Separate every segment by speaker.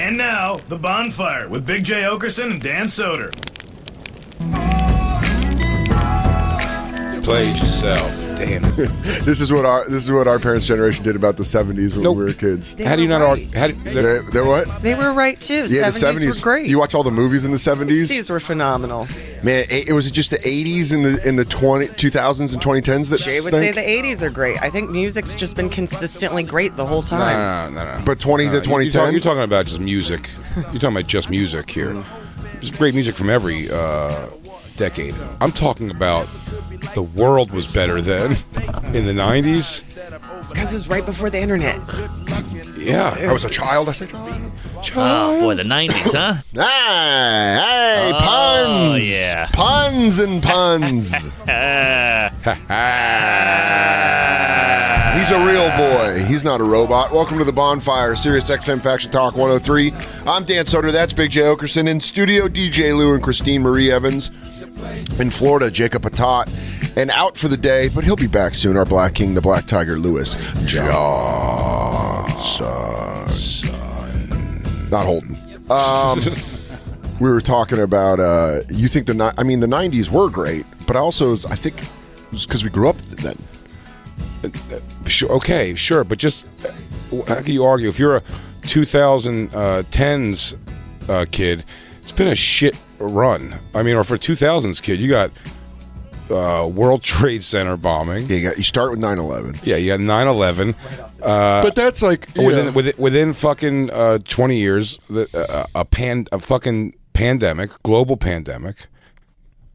Speaker 1: And now, The Bonfire with Big J. Okerson and Dan Soder.
Speaker 2: Play yourself. Damn.
Speaker 3: This is what our parents' generation did about the 70s when we were kids.
Speaker 2: How do you not argue?
Speaker 3: They what?
Speaker 4: They were right too.
Speaker 3: Yeah, the 70s
Speaker 4: were great.
Speaker 3: You watch all the movies in the 70s?
Speaker 4: 60s were phenomenal.
Speaker 3: Man, it was just the 80s and the 2000s and 2010s that
Speaker 4: Jay would say the 80s are great. I think music's just been consistently great the whole time.
Speaker 2: No.
Speaker 3: But 20 to 2010?
Speaker 2: You're talking about just music. You're talking about just music here. There's great music from every decade. I'm talking about the world was better then in the 90s.
Speaker 4: It's because it was right before the internet.
Speaker 2: Yeah.
Speaker 3: I was a child. I said child.
Speaker 5: Oh, boy, the 90s, huh?
Speaker 3: Hey,
Speaker 5: Oh,
Speaker 3: puns.
Speaker 5: yeah.
Speaker 3: Puns and puns. He's a real boy. He's not a robot. Welcome to the Bonfire, Sirius XM Faction Talk 103. I'm Dan Soder. That's Big J. Okerson. In studio, DJ Lou and Christine Marie Evans. In Florida, Jacob Patat. And out for the day, but he'll be back soon, our Black King, the Black Tiger, Lewis Johnson. Not Holden. We were talking about, you think the 90s were great, but I think it was because we grew up then.
Speaker 2: Sure, okay, sure, but just how can you argue if you're a 2010s kid? It's been a shit run. I mean, or for a 2000s kid, you got World Trade Center bombing.
Speaker 3: Yeah, you start with 9/11.
Speaker 2: Yeah, you got 9/11.
Speaker 3: But that's like
Speaker 2: within fucking 20 years, a fucking pandemic, global pandemic.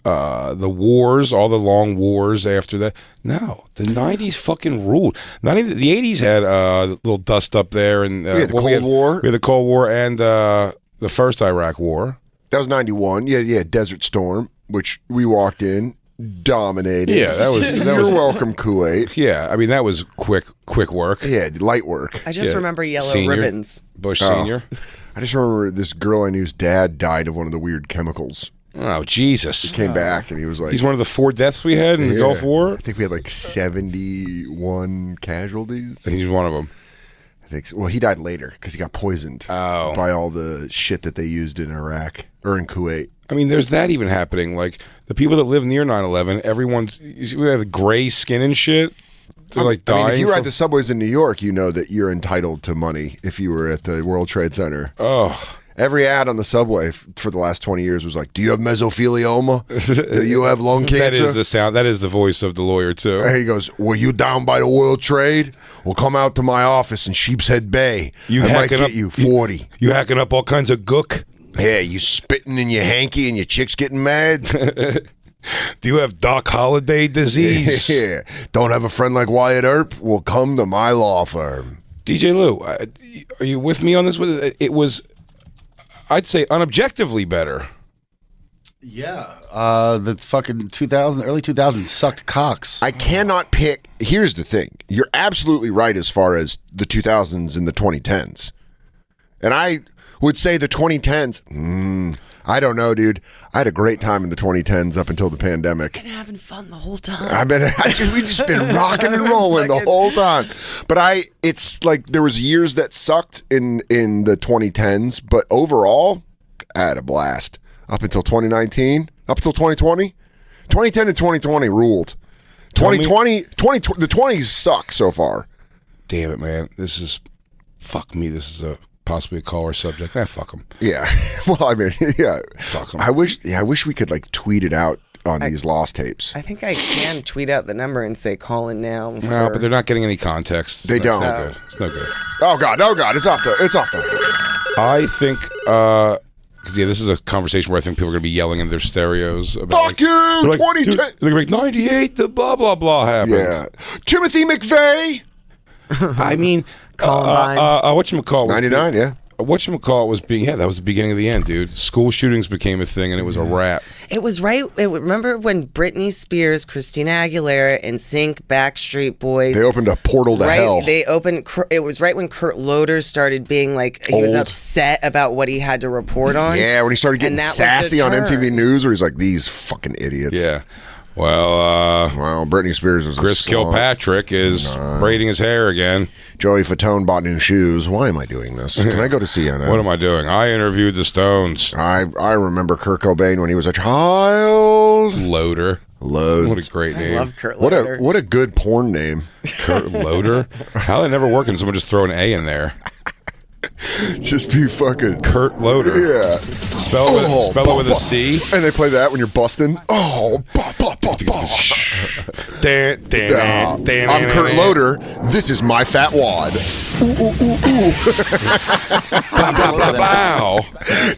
Speaker 2: The wars, all the long wars after that. No, the 90s fucking ruled. The 80s had a little dust up there, and
Speaker 3: we had the Cold War.
Speaker 2: We had the Cold War and the first Iraq War.
Speaker 3: That was 91. Yeah, Desert Storm, which we walked in, dominated.
Speaker 2: Yeah, that was
Speaker 3: You're welcome, Kuwait.
Speaker 2: Yeah, I mean that was quick work.
Speaker 3: Yeah, light work.
Speaker 4: I just remember yellow
Speaker 2: Senior,
Speaker 4: ribbons.
Speaker 2: Bush Senior.
Speaker 3: I just remember this girl I knew's dad died of one of the weird chemicals.
Speaker 2: Oh, Jesus.
Speaker 3: He came back and he was like...
Speaker 2: He's one of the 4 deaths we had in the Gulf War?
Speaker 3: I think we had like 71 casualties.
Speaker 2: And he's one of them.
Speaker 3: I think so. Well, he died later because he got poisoned by all the shit that they used in Iraq or in Kuwait.
Speaker 2: I mean, there's that even happening. Like, the people that live near 9/11, everyone's... You see, we have gray skin and shit. They're like dying.
Speaker 3: I mean, if you ride the subways in New York, you know that you're entitled to money if you were at the World Trade Center.
Speaker 2: Oh...
Speaker 3: Every ad on the subway for the last 20 years was like, do you have mesothelioma? Do you have lung cancer?
Speaker 2: That is the sound. That is the voice of the lawyer, too.
Speaker 3: And he goes, were you down by the World Trade? Well, come out to my office in Sheepshead Bay. I might get you 40.
Speaker 2: You hacking up all kinds of gook?
Speaker 3: Yeah, you spitting in your hanky and your chick's getting mad?
Speaker 2: Do you have Doc Holliday disease?
Speaker 3: Yeah. Don't have a friend like Wyatt Earp? Well, come to my law firm.
Speaker 2: DJ Lou, are you with me on this? It was... I'd say unobjectively better.
Speaker 6: Yeah. The fucking early 2000s sucked cocks.
Speaker 3: I cannot pick. Here's the thing. You're absolutely right as far as the 2000s and the 2010s. And I would say the 2010s, I don't know, dude. I had a great time in the 2010s up until the pandemic.
Speaker 4: Been having fun the whole time.
Speaker 3: We've just been rocking and rolling the whole time. But it's like there was years that sucked in the 2010s, but overall, I had a blast up until 2019, up until 2020. 2010 and 2020 ruled. 2020, the 20s suck so far.
Speaker 2: Damn it, man. Fuck me. This is possibly a caller subject. Fuck them.
Speaker 3: Yeah. Well, I mean, yeah.
Speaker 2: Fuck them.
Speaker 3: I wish we could like tweet it out on these lost tapes.
Speaker 4: I think I can tweet out the number and say call in now.
Speaker 2: No, but they're not getting any context.
Speaker 3: They don't.
Speaker 2: It's no good.
Speaker 3: Oh God. It's off the.
Speaker 2: I think, because this is a conversation where I think people are going to be yelling in their stereos. About,
Speaker 3: Fuck you, 2010.
Speaker 2: They're going to be like, 98, the blah, blah, blah happened.
Speaker 3: Yeah. Timothy McVeigh.
Speaker 2: I mean,
Speaker 4: Columbine.
Speaker 2: whatchamacallit?
Speaker 3: 99, yeah.
Speaker 2: Whatchamacallit was that was the beginning of the end, dude. School shootings became a thing, and it was a wrap.
Speaker 4: It was right. Remember when Britney Spears, Christina Aguilera, NSYNC, Backstreet Boys.
Speaker 3: They opened a portal to hell.
Speaker 4: It was right when Kurt Loder started being like, he was upset about what he had to report on.
Speaker 3: Yeah, when he started getting sassy on MTV News, where he's like, these fucking idiots.
Speaker 2: Yeah. Well,
Speaker 3: Well, Britney Spears is
Speaker 2: Chris
Speaker 3: a slut.
Speaker 2: Kilpatrick is braiding his hair again.
Speaker 3: Joey Fatone bought new shoes. Why am I doing this? Can I go to CNN?
Speaker 2: What am I doing? I interviewed the Stones.
Speaker 3: I remember Kurt Cobain when he was a child.
Speaker 2: Loader.
Speaker 3: Loads.
Speaker 2: What a great
Speaker 4: I
Speaker 2: name.
Speaker 4: love Kurt
Speaker 3: What
Speaker 4: Loder.
Speaker 3: a good porn name.
Speaker 2: Kurt Loader? How did it never work and someone just throw an A in there?
Speaker 3: Just be fucking
Speaker 2: Kurt Loader.
Speaker 3: yeah.
Speaker 2: Spell it with a C.
Speaker 3: And they play that when you're busting. Oh, bah, bah, bah, bah. I'm Kurt Loader. This is my fat wad.
Speaker 2: Wow.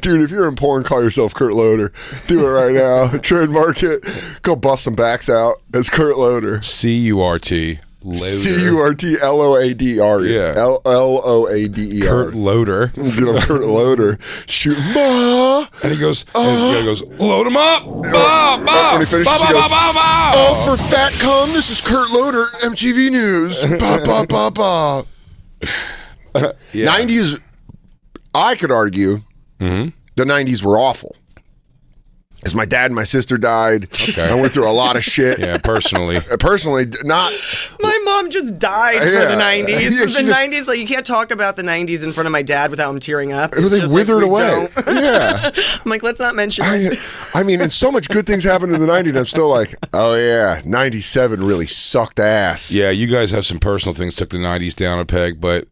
Speaker 3: Dude, if you're in porn, call yourself Kurt Loader. Do it right now. Trademark it. Go bust some backs out as Kurt Loader.
Speaker 2: C-U-R-T. Loader.
Speaker 3: C-U-R-T-L-O-A-D-R.
Speaker 2: Yeah.
Speaker 3: L-L-O-A-D-E-R.
Speaker 2: Kurt Loader.
Speaker 3: Dude, I'm Kurt Loader. Shoot. Ma.
Speaker 2: And he goes, load him up. Bah, bah,
Speaker 3: When he finishes,
Speaker 2: bah,
Speaker 3: he
Speaker 2: bah,
Speaker 3: goes,
Speaker 2: bah, bah, bah.
Speaker 3: oh, for fat cum, this is Kurt Loader, MTV News. Ba, ba, ba, ba.
Speaker 2: Yeah.
Speaker 3: 90s, I could argue, the 90s were awful. Because my dad and my sister died.
Speaker 2: Okay.
Speaker 3: I went through a lot of shit.
Speaker 2: Yeah, personally.
Speaker 3: Personally, not.
Speaker 4: My mom just died for
Speaker 3: Yeah.
Speaker 4: the 90s.
Speaker 3: Yeah,
Speaker 4: the
Speaker 3: she just-
Speaker 4: 90s, like, you can't talk about the 90s in front of my dad without him tearing up. It's
Speaker 3: They
Speaker 4: just
Speaker 3: withered
Speaker 4: like, we
Speaker 3: away.
Speaker 4: don't.
Speaker 3: Yeah.
Speaker 4: I'm like, let's not mention it.
Speaker 3: I mean, and so much good things happened in the 90s. And I'm still like, oh, yeah, 97 really sucked ass.
Speaker 2: Yeah, you guys have some personal things took the 90s down a peg, but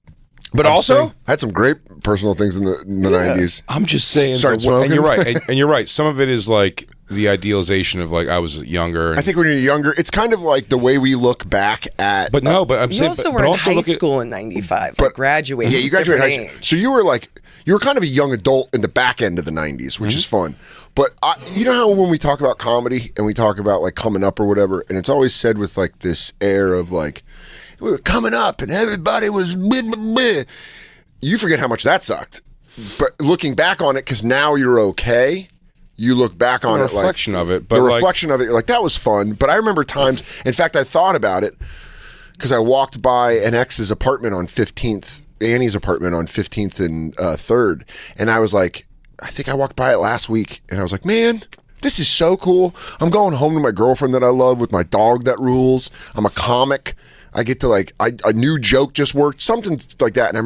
Speaker 3: But
Speaker 2: I'm
Speaker 3: also,
Speaker 2: saying-
Speaker 3: had some great personal things in the 90s.
Speaker 2: I'm just saying.
Speaker 3: Started
Speaker 2: and
Speaker 3: smoking.
Speaker 2: you're right. And you're right. Some of it is like the idealization of like I was younger. And,
Speaker 3: I think when you're younger, it's kind of like the way we look back at.
Speaker 2: but no, but I'm
Speaker 4: You
Speaker 2: saying.
Speaker 4: also
Speaker 2: but
Speaker 4: were in
Speaker 2: also
Speaker 4: high
Speaker 2: look at-
Speaker 4: school in 95.
Speaker 3: But-
Speaker 4: Like, graduated.
Speaker 3: yeah, you graduated high
Speaker 4: different
Speaker 3: school.
Speaker 4: age.
Speaker 3: So you were kind of a young adult in the back end of the 90s, which is fun. But you know how when we talk about comedy and we talk about like coming up or whatever, and it's always said with like this air of like, we were coming up and everybody was bleh, bleh, bleh. You forget how much that sucked. But looking back on it, because now you're okay, you look back on
Speaker 2: The
Speaker 3: it like
Speaker 2: reflection of it, but
Speaker 3: the
Speaker 2: like-
Speaker 3: reflection of it, you're like, that was fun. But I remember times, in fact, I thought about it because I walked by an ex's apartment on 15th, Annie's apartment on 15th and 3rd, and I was like, I think I walked by it last week, and I was like, man, this is so cool. I'm going home to my girlfriend that I love with my dog that rules. I'm a comic. I get to like, a new joke just worked, something like that. And I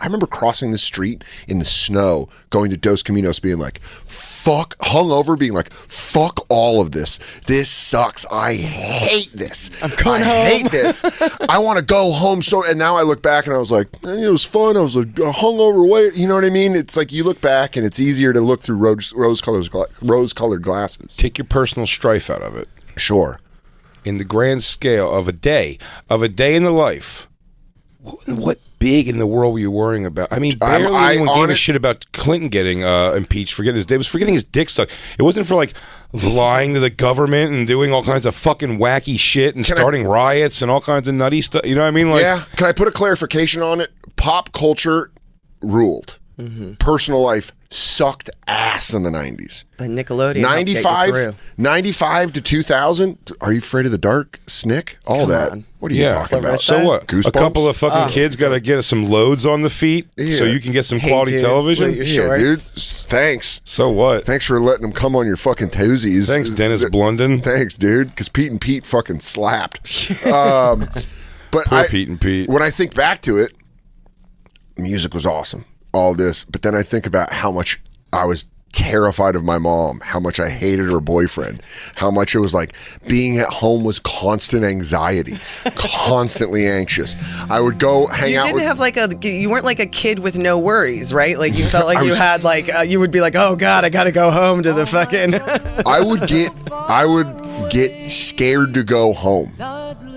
Speaker 3: remember crossing the street in the snow, going to Dos Caminos, being like, hungover, being like, fuck all of this. This sucks. I hate this. I hate this. I want to go home. And now I look back and I was like, it was fun. I was like hungover weight. You know what I mean? It's like you look back and it's easier to look through rose-colored glasses.
Speaker 2: take your personal strife out of it.
Speaker 3: Sure.
Speaker 2: In the grand scale of a day in the life, what big in the world were you worrying about? I mean, barely anyone gave a shit about Clinton getting impeached for getting his dick sucked. It wasn't for like lying to the government and doing all kinds of fucking wacky shit and starting riots and all kinds of nutty stuff. You know what I mean? Like,
Speaker 3: Yeah. Can I put a clarification on it? Pop culture ruled. Personal life sucked ass in the 90s.
Speaker 4: But Nickelodeon helped get you through.
Speaker 3: 95 to 2000. Are you afraid of the dark? Snick? All
Speaker 4: Come
Speaker 3: that.
Speaker 4: on.
Speaker 3: What are you
Speaker 2: yeah.
Speaker 3: talking about?
Speaker 2: So what?
Speaker 3: Goosebumps?
Speaker 2: A couple of fucking kids got to get some loads on the feet so
Speaker 3: Yeah.
Speaker 2: you can get some
Speaker 4: Hey,
Speaker 2: quality
Speaker 4: dude,
Speaker 2: television.
Speaker 4: salute your
Speaker 3: Yeah,
Speaker 4: shorts.
Speaker 3: dude. Thanks.
Speaker 2: So what?
Speaker 3: Thanks for letting them come on your fucking toesies.
Speaker 2: Thanks, Dennis Blunden.
Speaker 3: Thanks, dude. Because Pete and Pete fucking slapped. But
Speaker 2: Poor Pete and Pete.
Speaker 3: When I think back to it, music was awesome. All this. But then I think about how much I was terrified of my mom, how much I hated her boyfriend, how much it was like being at home was constant anxiety, constantly anxious. I would go hang
Speaker 4: You
Speaker 3: out
Speaker 4: didn't
Speaker 3: with...
Speaker 4: have you weren't like a kid with no worries, right? Like you felt like
Speaker 3: I
Speaker 4: you
Speaker 3: was-
Speaker 4: had like, you would be like, oh God, I got to go home to the fucking.
Speaker 3: I would get scared to go home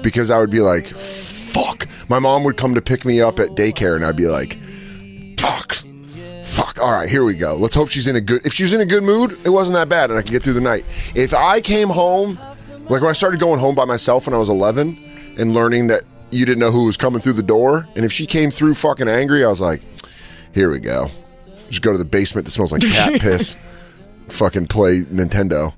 Speaker 3: because I would be like, fuck. My mom would come to pick me up at daycare and I'd be like, fuck. All right, here we go. Let's hope she's in a good... If she's in a good mood, it wasn't that bad and I could get through the night. If I came home, like when I started going home by myself when I was 11 and learning that you didn't know who was coming through the door, and if she came through fucking angry, I was like, here we go. Just go to the basement that smells like cat piss. Fucking play Nintendo.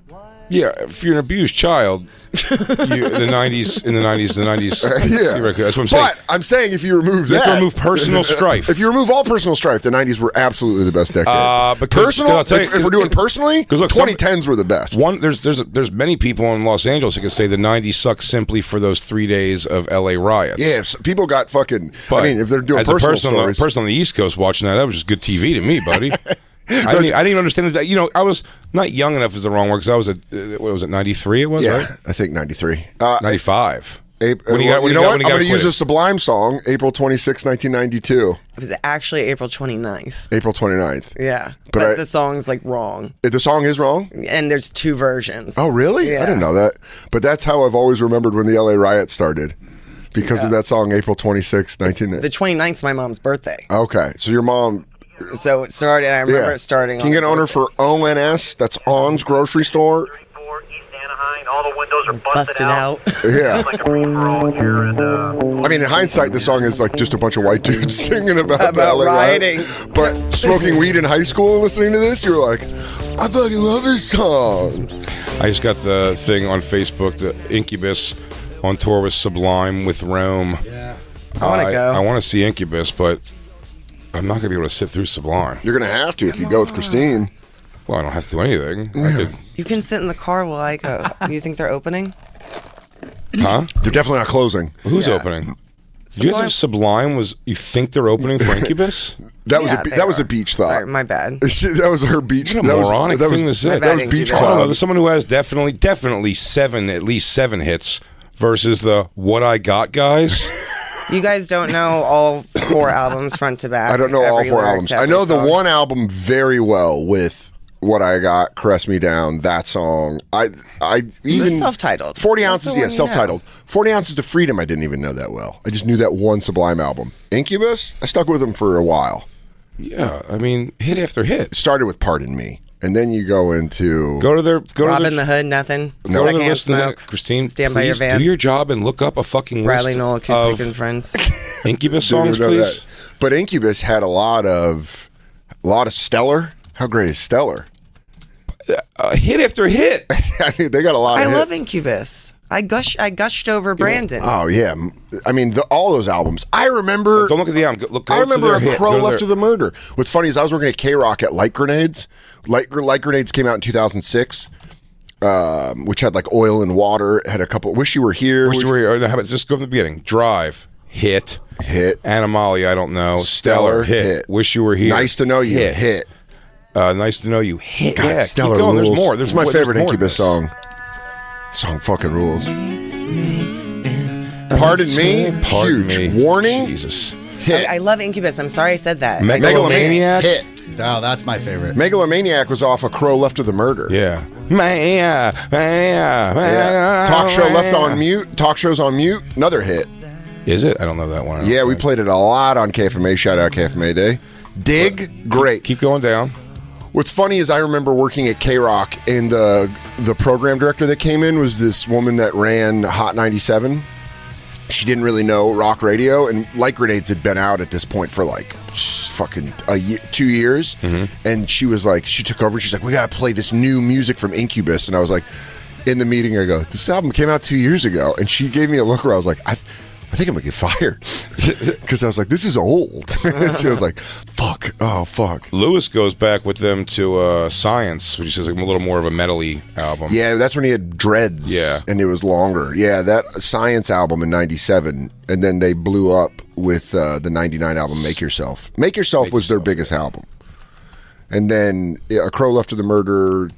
Speaker 2: Yeah, if you're an abused child, the 90s,
Speaker 3: Yeah.
Speaker 2: theoretically, that's what I'm saying.
Speaker 3: But I'm saying if you remove
Speaker 2: You have
Speaker 3: that,
Speaker 2: to remove personal strife.
Speaker 3: If you remove all personal strife, the 90s were absolutely the best decade.
Speaker 2: Because
Speaker 3: Personal,
Speaker 2: I'll tell you-
Speaker 3: if we're doing personally,
Speaker 2: 'cause look,
Speaker 3: 2010s were the best.
Speaker 2: There's many people in Los Angeles who can say the 90s sucked simply for those 3 days of LA riots.
Speaker 3: Yeah, if people got fucking.
Speaker 2: But
Speaker 3: I mean, if they're doing
Speaker 2: as
Speaker 3: personal
Speaker 2: a
Speaker 3: stories,
Speaker 2: person on the East Coast watching that was just good TV to me, buddy. I didn't even understand that. You know, I was not young enough is the wrong word because I was what was it, 93? It was
Speaker 3: yeah,
Speaker 2: right?
Speaker 3: I think 93.
Speaker 2: 95.
Speaker 3: You know what? I'm going to use a Sublime song, April 26, 1992.
Speaker 4: It was actually April 29th.
Speaker 3: April 29th.
Speaker 4: Yeah.
Speaker 3: But
Speaker 4: the song's like wrong.
Speaker 3: The song is wrong?
Speaker 4: And there's 2 versions.
Speaker 3: Oh, really?
Speaker 4: Yeah.
Speaker 3: I didn't know that. But that's how I've always remembered when the LA riot started. Because of that song, April 26, 1990.
Speaker 4: The 29th's my mom's birthday.
Speaker 3: Okay. So your mom.
Speaker 4: So it started, I remember it starting.
Speaker 3: Can you get an owner for ONS? That's On's Grocery Store.
Speaker 5: 34 East Anaheim. All the windows are
Speaker 4: busted out.
Speaker 3: Yeah.
Speaker 5: It's like a free-for-all here. And,
Speaker 3: I mean, in hindsight, the song is like just a bunch of white dudes singing about the LA
Speaker 4: rioting.
Speaker 3: riot. But smoking weed in high school and listening to this, you were like, I fucking love this song.
Speaker 2: I just got the thing on Facebook, the Incubus on tour with Sublime with Rome.
Speaker 6: Yeah.
Speaker 4: I want to go.
Speaker 2: I want to see Incubus, but I'm not going to be able to sit through Sublime.
Speaker 3: You're going to have to if you go with Christine.
Speaker 2: Well, I don't have to do anything. I could,
Speaker 4: You can sit in the car while I go. Do you think they're opening?
Speaker 2: huh?
Speaker 3: They're definitely not closing.
Speaker 2: Who's
Speaker 4: Yeah.
Speaker 2: opening? Do you guys have Sublime was? You think they're opening for Incubus?
Speaker 3: That was
Speaker 4: Yeah,
Speaker 3: a
Speaker 4: they
Speaker 3: that was
Speaker 4: are.
Speaker 3: a beach thought.
Speaker 4: Sorry, my bad.
Speaker 3: That was her beach.
Speaker 2: What a
Speaker 3: that was,
Speaker 2: moronic
Speaker 3: that was,
Speaker 2: thing to say.
Speaker 3: That was
Speaker 4: My
Speaker 3: beach
Speaker 4: bad,
Speaker 2: I don't know.
Speaker 3: club.
Speaker 2: There's someone who has definitely at least seven hits versus the What I Got guys.
Speaker 4: You guys don't know all 4 albums front to back.
Speaker 3: I don't know all
Speaker 4: every
Speaker 3: 4
Speaker 4: lyric,
Speaker 3: albums. I
Speaker 4: every
Speaker 3: know the
Speaker 4: song.
Speaker 3: one album very well with What I Got, Caress Me Down, that song. I even
Speaker 4: self-titled.
Speaker 3: 40
Speaker 4: That's
Speaker 3: ounces,
Speaker 4: the
Speaker 3: yeah,
Speaker 4: one you
Speaker 3: self-titled. 40 Ounces to Freedom, I didn't even know that well. I just knew that one Sublime album. Incubus, I stuck with them for a while.
Speaker 2: Yeah, I mean, hit after hit.
Speaker 3: It started with Pardon Me, and then you go into
Speaker 2: Go to their
Speaker 4: Robin the Hood, nothing.
Speaker 2: Go to their
Speaker 4: Secondhand
Speaker 2: list and
Speaker 4: Smoke.
Speaker 2: Christine,
Speaker 4: Stand by your
Speaker 2: please
Speaker 4: van.
Speaker 2: do your job and look up a fucking
Speaker 4: Riley
Speaker 2: list
Speaker 4: Noel, Acoustic
Speaker 2: of
Speaker 4: and Friends.
Speaker 2: Incubus
Speaker 3: Didn't
Speaker 2: songs,
Speaker 3: even know
Speaker 2: please.
Speaker 3: that. But Incubus had a lot of Stellar. How great is Stellar?
Speaker 2: Hit after hit.
Speaker 3: I mean, they got a lot
Speaker 4: I
Speaker 3: of
Speaker 4: love
Speaker 3: hits.
Speaker 4: Incubus. I gushed over Brandon.
Speaker 3: Oh yeah, I mean all those albums. I remember.
Speaker 2: Don't look at the album. Go
Speaker 3: I remember
Speaker 2: to
Speaker 3: A
Speaker 2: their hit.
Speaker 3: Crow
Speaker 2: Go to
Speaker 3: Left
Speaker 2: their-
Speaker 3: to the Murder. What's funny is I was working at K-Rock at Light Grenades. Light Grenades came out in 2006, which had like Oil and Water. It had a couple. Wish You Were Here.
Speaker 2: Wish You Were Here. How about just go from the beginning? Drive, hit,
Speaker 3: Hit.
Speaker 2: Animalia, I don't know.
Speaker 3: Stellar, hit.
Speaker 2: Wish You Were Here.
Speaker 3: Nice to Know You. Hit.
Speaker 2: Nice to Know You. Hit.
Speaker 3: God,
Speaker 2: Yeah,
Speaker 3: Stellar
Speaker 2: keep going.
Speaker 3: rules.
Speaker 2: There's more.
Speaker 3: It's my
Speaker 2: there's
Speaker 3: favorite
Speaker 2: more.
Speaker 3: Incubus song. Song fucking rules. Pardon Me.
Speaker 2: Pardon
Speaker 3: Huge.
Speaker 2: me.
Speaker 3: Warning.
Speaker 2: Jesus.
Speaker 3: Hit.
Speaker 4: I love Incubus. I'm sorry I said that.
Speaker 2: Megalomaniac.
Speaker 3: Hit.
Speaker 6: Oh, that's my favorite.
Speaker 3: Megalomaniac was off A Crow Left to the Murder.
Speaker 2: Yeah.
Speaker 3: Yeah. Talk show left on mute. Talk shows on mute. Another hit.
Speaker 2: Is it? I don't know that one. I don't
Speaker 3: Yeah, we
Speaker 2: think.
Speaker 3: played it a lot on KFMA. Shout out KFMA Day. Dig, great.
Speaker 2: Keep going down.
Speaker 3: What's funny is I remember working at K-Rock, and the program director that came in was this woman that ran Hot 97. She didn't really know rock radio, and Light Grenades had been out at this point for like fucking 2 years. And she was like, she took over, and she's like, we got to play this new music from Incubus. And I was like, in the meeting, I go, this album came out 2 years ago. And she gave me a look where I was like, I think I'm gonna get fired because I was like, this is old. She was like, fuck, oh fuck.
Speaker 2: Lewis goes back with them to Science, which is like a little more of a metal-y album.
Speaker 3: Yeah, that's when he had dreads.
Speaker 2: Yeah.
Speaker 3: And it was longer. Yeah, that Science album in 97, and then they blew up with the 99 album Make Yourself. Make Yourself was their biggest album. And then A Crow Left to the Murder,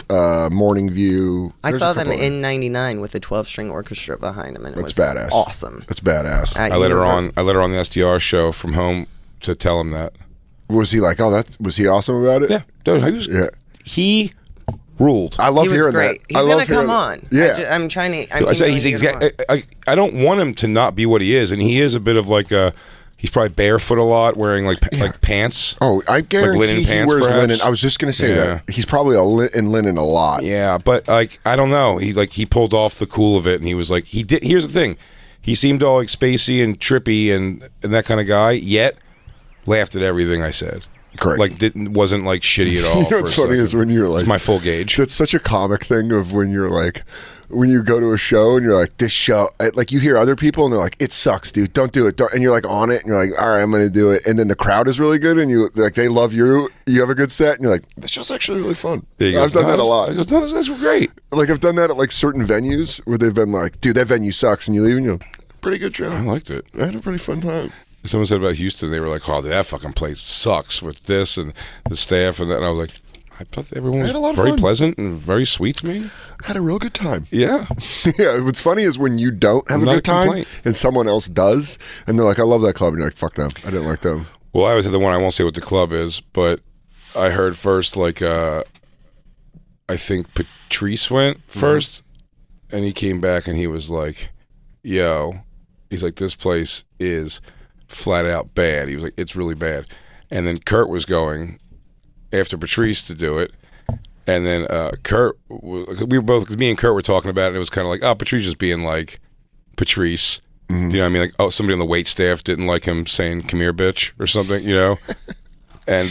Speaker 3: Morning View.
Speaker 4: I
Speaker 3: There's
Speaker 4: saw
Speaker 3: a
Speaker 4: them
Speaker 3: couple
Speaker 4: in '99 with a 12-string orchestra behind them, and it
Speaker 3: That's
Speaker 4: was
Speaker 3: badass.
Speaker 4: awesome.
Speaker 3: That's badass.
Speaker 4: At
Speaker 2: I let her
Speaker 4: Univer-
Speaker 2: on the SDR show from home to tell him that.
Speaker 3: Was he like, oh, was he awesome about it?
Speaker 2: Yeah, dude, he ruled.
Speaker 3: I love
Speaker 4: He was
Speaker 3: hearing
Speaker 4: great.
Speaker 3: that. I
Speaker 4: He's
Speaker 3: love
Speaker 4: gonna come
Speaker 3: hearing
Speaker 4: on.
Speaker 3: that. Yeah.
Speaker 4: I'm trying to.
Speaker 2: I say he's exact. I don't want him to not be what he is, and he is a bit of like a. He's probably barefoot a lot, wearing like pants.
Speaker 3: Oh, I guarantee
Speaker 2: linen
Speaker 3: he
Speaker 2: pants,
Speaker 3: wears
Speaker 2: perhaps?
Speaker 3: linen. I was just going to say
Speaker 2: Yeah.
Speaker 3: that. He's probably in linen a lot.
Speaker 2: Yeah, but like I don't know. He pulled off the cool of it, and he was like he did. Here's the thing, he seemed all like spacey and trippy and that kind of guy. Yet laughed at everything I said.
Speaker 3: Correct.
Speaker 2: Like wasn't like shitty at all.
Speaker 3: You know what's funny is when you're like,
Speaker 2: it's my full gauge.
Speaker 3: That's such a comic thing of when you're like, when you go to a show and you're like, this show, like you hear other people and they're like, it sucks, dude, don't do it. Don't. And you're like on it and you're like, all right, I'm going to do it. And then the crowd is really good and you like, they love you. You have a good set and you're like, this show's actually really fun. I've done that a lot.
Speaker 2: I go, no, that's great.
Speaker 3: Like I've done that at like certain venues where they've been like, dude, that venue sucks. And you leave and you're like, pretty good show.
Speaker 2: I liked it.
Speaker 3: I had a pretty fun time.
Speaker 2: Someone said about Houston, they were like, oh, that fucking place sucks with this and the staff and that. And I was like, I thought everyone
Speaker 3: had a lot
Speaker 2: was
Speaker 3: of
Speaker 2: very
Speaker 3: fun.
Speaker 2: pleasant and very sweet to me.
Speaker 3: Had a real good time.
Speaker 2: Yeah.
Speaker 3: Yeah, what's funny is when you don't have a
Speaker 2: Not
Speaker 3: good
Speaker 2: a
Speaker 3: time
Speaker 2: complaint.
Speaker 3: and someone else does, and they're like, I love that club. And you're like, fuck them. I didn't like them.
Speaker 2: Well, I was at the one, I won't say what the club is, but I heard first, like, I think Patrice went first, and he came back and he was like, yo, he's like, this place is flat out bad. He was like, it's really bad. And then Kurt was going after Patrice to do it. And then Kurt, we were both, because me and Kurt were talking about it, and it was kind of like, oh, Patrice just being like Patrice. Do you know what I mean? Like, oh, somebody on the wait staff didn't like him saying, come here, bitch, or something, you know? And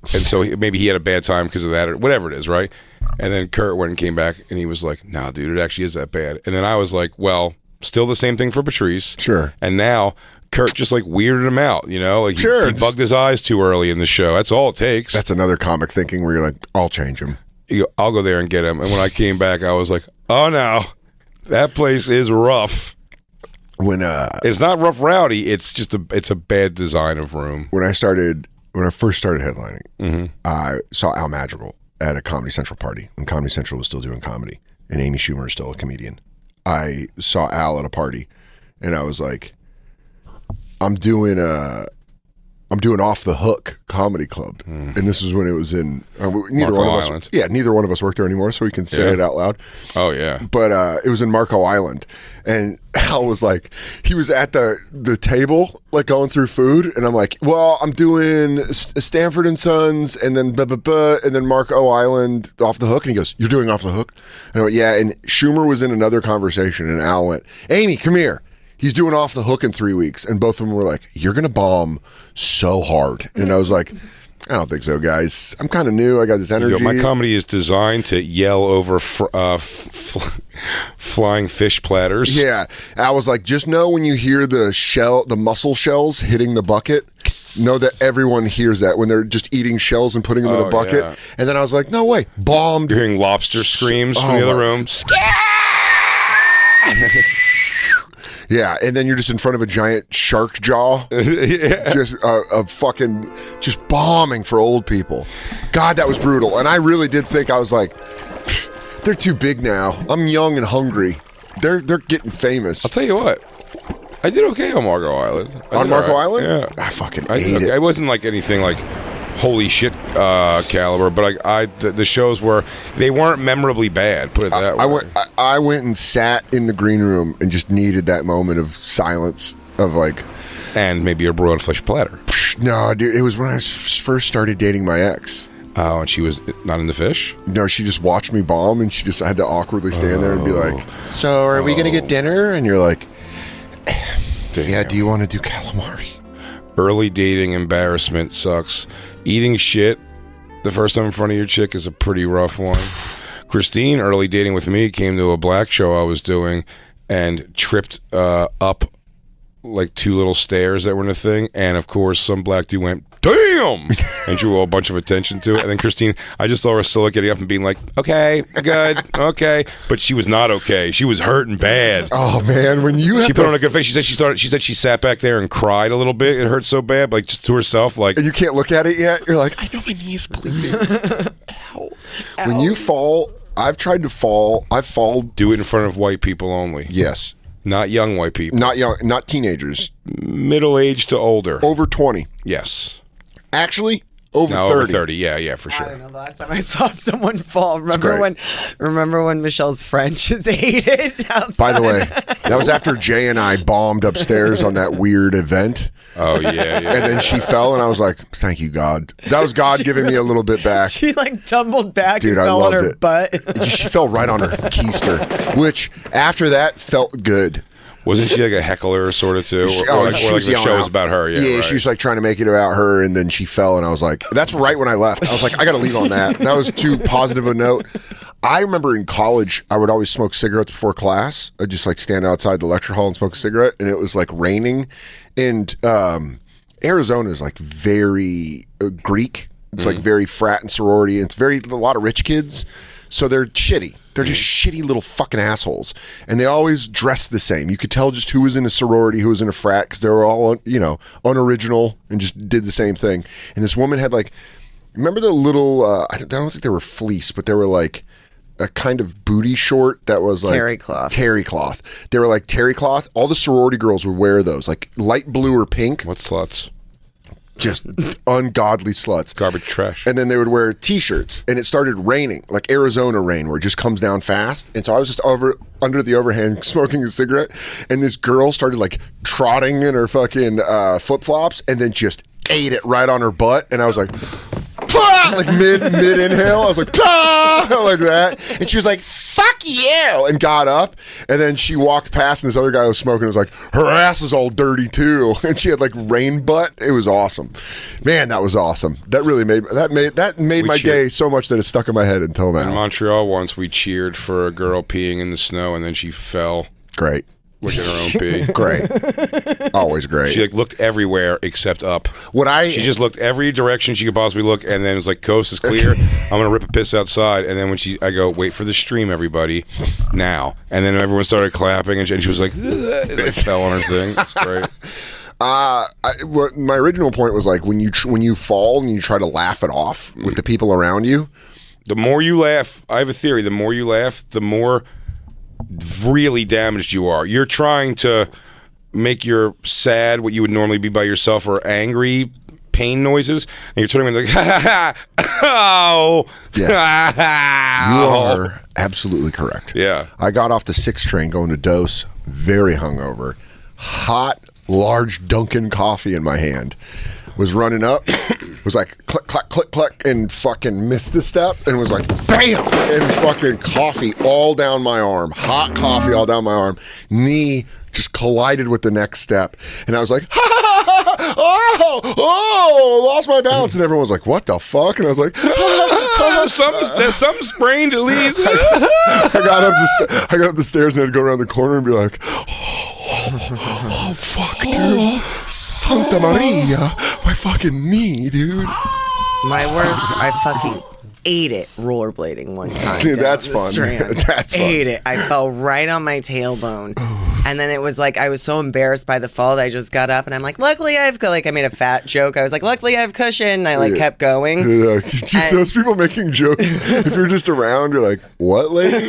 Speaker 2: so maybe he had a bad time because of that, or whatever it is, right? And then Kurt went and came back, and he was like, nah, dude, it actually is that bad. And then I was like, well, still the same thing for Patrice.
Speaker 3: Sure.
Speaker 2: And now Kurt just like weirded him out, you know? Like
Speaker 3: Sure,
Speaker 2: he bugged his eyes too early in the show. That's all it takes.
Speaker 3: That's another comic thinking where you're like, I'll change him.
Speaker 2: I'll go there and get him. And when I came back, I was like, oh no, that place is rough.
Speaker 3: When
Speaker 2: It's not rough rowdy. It's just it's a bad design of room.
Speaker 3: when I first started headlining, I saw Al Madrigal at a Comedy Central party when Comedy Central was still doing comedy, and Amy Schumer is still a comedian. I saw Al at a party, and I was like, I'm doing Off the Hook Comedy Club, and this was when it was in neither
Speaker 2: Marco
Speaker 3: one of us.
Speaker 2: Island.
Speaker 3: Yeah, neither one of us worked there anymore, so we can say
Speaker 2: Yeah.
Speaker 3: it out loud.
Speaker 2: Oh yeah.
Speaker 3: But it was in Marco Island, and Al was like, he was at the table, like going through food, and I'm like, well, I'm doing Stanford and Sons, and then and then Marco Island, Off the Hook, and he goes, you're doing Off the Hook? And I went, yeah, and Schumer was in another conversation, and Al went, Amy, come here. He's doing Off the Hook in 3 weeks, and both of them were like, you're gonna bomb so hard, and I was like, I don't think so, guys. I'm kind of new. I got this energy.
Speaker 2: My comedy is designed to yell over flying fish platters.
Speaker 3: Yeah, I was like, just know when you hear the mussel shells hitting the bucket, know that everyone hears that when they're just eating shells and putting them in a bucket.
Speaker 2: Yeah.
Speaker 3: And then I was like, no way, bombed.
Speaker 2: You're hearing lobster screams from the other room.
Speaker 3: Yeah, and then you're just in front of a giant shark jaw, just a fucking just bombing for old people. God, that was brutal. And I really did think, I was like, they're too big now. I'm young and hungry. They're getting famous.
Speaker 2: I'll tell you what. I did okay on Marco Island.
Speaker 3: On Marco Island?
Speaker 2: Yeah.
Speaker 3: I fucking
Speaker 2: I
Speaker 3: ate
Speaker 2: did okay.
Speaker 3: it.
Speaker 2: It wasn't like anything like holy shit caliber, but the shows they weren't memorably bad. Put it that way.
Speaker 3: I went and sat in the green room and just needed that moment of silence of like,
Speaker 2: and maybe a broiled fish platter.
Speaker 3: no, dude, it was when I first started dating my ex.
Speaker 2: Oh, and she was not into fish?
Speaker 3: No, she just watched me bomb, and she just had to awkwardly stand there and be like, so are we going to get dinner? And you're like, yeah, do you want to do calamari?
Speaker 2: Early dating embarrassment sucks. Eating shit the first time in front of your chick is a pretty rough one. Christine, early dating with me, came to a black show I was doing and tripped up like two little stairs that were in a thing, and of course some black dude went, damn, and drew a bunch of attention to it. And then Christine, I just saw her still getting up and being like, okay, good, okay, but she was not okay. She was hurting bad.
Speaker 3: Oh man, when you have
Speaker 2: She put on a good face. She said she sat back there and cried a little bit. It hurt so bad, like just to herself, like,
Speaker 3: and you can't look at it yet. You're like, I know my knee's bleeding. Ow. When you fall, I've tried to fall. I've fallen.
Speaker 2: do it in front of white people only.
Speaker 3: Yes,
Speaker 2: Not young white people.
Speaker 3: not young, not teenagers,
Speaker 2: Middle-aged to older.
Speaker 3: over 20.
Speaker 2: Yes.
Speaker 3: Actually, over
Speaker 2: No,
Speaker 3: 30.
Speaker 2: over 30. Yeah, for
Speaker 4: I don't
Speaker 2: sure.
Speaker 4: know. The last time I saw someone fall,
Speaker 3: great.
Speaker 4: remember when Michelle's French is hated outside?
Speaker 3: By the way, that was after Jay and I bombed upstairs on that weird event.
Speaker 2: Oh, yeah.
Speaker 3: And then she fell, and I was like, thank you, God. That was God giving me a little bit back.
Speaker 4: She like tumbled back
Speaker 3: Dude,
Speaker 4: and
Speaker 3: I
Speaker 4: fell on
Speaker 3: loved
Speaker 4: her
Speaker 3: it.
Speaker 4: butt.
Speaker 3: She fell right on her keister, which after that felt good.
Speaker 2: Wasn't she like a heckler sort of too?
Speaker 3: She
Speaker 2: Or
Speaker 3: was
Speaker 2: the show
Speaker 3: yelling
Speaker 2: was
Speaker 3: out.
Speaker 2: about her. Yeah,
Speaker 3: Yeah,
Speaker 2: right.
Speaker 3: she was like trying to make it about her, and then she fell, and I was like, that's right when I left. I was like, I got to leave on that. That was too positive a note. I remember in college, I would always smoke cigarettes before class. I'd just like stand outside the lecture hall and smoke a cigarette, and it was like raining. And Arizona is like very Greek. It's like very frat and sorority, and it's a lot of rich kids. So they're shitty. They're just shitty little fucking assholes. And they always dress the same. You could tell just who was in a sorority, who was in a frat, because they were all, unoriginal and just did the same thing. And this woman had like, remember the little, I don't think they were fleece, but they were like a kind of booty short that was like
Speaker 4: Terry cloth.
Speaker 3: Terry cloth. They were like terry cloth. All the sorority girls would wear those, like light blue or pink.
Speaker 2: What sluts?
Speaker 3: Just ungodly sluts.
Speaker 2: Garbage trash.
Speaker 3: And then they would wear t-shirts, and it started raining, like Arizona rain, where it just comes down fast. And so I was just under the overhang smoking a cigarette, and this girl started like trotting in her fucking flip-flops, and then just ate it right on her butt. And I was like, "Pah!" Like mid inhale, I was like, "Pah!" Like that, and she was like, "Fuck you," and got up, and then she walked past, and this other guy was smoking. Was like, her ass is all dirty too, and she had like rain butt. It was awesome, man. That was awesome. That really made my day so much that it stuck in my head until now.
Speaker 2: In Montreal, once we cheered for a girl peeing in the snow, and then she fell
Speaker 3: Great,
Speaker 2: within her own pee.
Speaker 3: great, always great.
Speaker 2: She like looked everywhere except up. She just looked every direction she could possibly look, and then it was like, coast is clear. I'm gonna rip a piss outside. And then I go, wait for the stream, everybody, now. And then everyone started clapping, and she was like, it like fell on her thing. It's great.
Speaker 3: My original point was like when you fall and you try to laugh it off with the people around you.
Speaker 2: The more you laugh, I have a theory. The more you laugh, the more really damaged you are. You're trying to make your sad what you would normally be by yourself or angry pain noises, and you're turning around like, ha ha ha, oh,
Speaker 3: Yes. You are absolutely correct.
Speaker 2: Yeah.
Speaker 3: I got off the 6 train going to Dose, very hungover, hot, large Dunkin' coffee in my hand. Was running up, was like click, clack, click, clack, and fucking missed a step, and was like bam, and fucking coffee all down my arm, hot coffee all down my arm, knee just collided with the next step, and I was like, oh, lost my balance, and everyone was like, what the fuck? And I was like,
Speaker 2: there's something sprained at least.
Speaker 3: I got up the stairs and I had to go around the corner and be like, oh fuck, dude, Santa Maria, my fucking knee, dude.
Speaker 4: My worst, I fucking ate it rollerblading one time.
Speaker 3: Dude,
Speaker 4: down
Speaker 3: that's
Speaker 4: the
Speaker 3: fun.
Speaker 4: Strand.
Speaker 3: That's fun.
Speaker 4: Ate it. I fell right on my tailbone. And then it was like, I was so embarrassed by the fall that I just got up and I'm like, luckily I made a fat joke. I was like, luckily I have cushion. And I like kept going.
Speaker 3: Yeah, just those people making jokes. If you're just around, you're like, what, lady?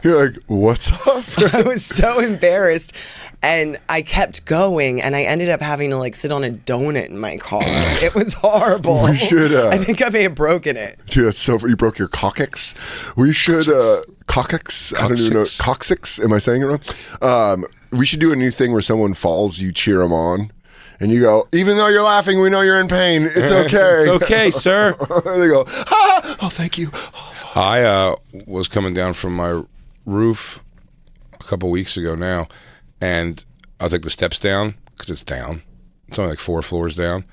Speaker 3: You're like, what's up?
Speaker 4: I was so embarrassed. And I kept going, and I ended up having to like sit on a donut in my car. It was horrible.
Speaker 3: We should.
Speaker 4: I think I may have broken it.
Speaker 3: Dude, that's so. You broke your coccyx. We should. Coccyx. I don't even know. Coccyx. Am I saying it wrong? We should do a new thing where someone falls, you cheer them on, and you go, even though you're laughing, we know you're in pain. It's okay.
Speaker 2: It's okay, sir.
Speaker 3: They go, ah, oh, thank you. Oh,
Speaker 2: I was coming down from my roof a couple weeks ago now, and I was like the steps down because it's down. It's only like 4 floors down,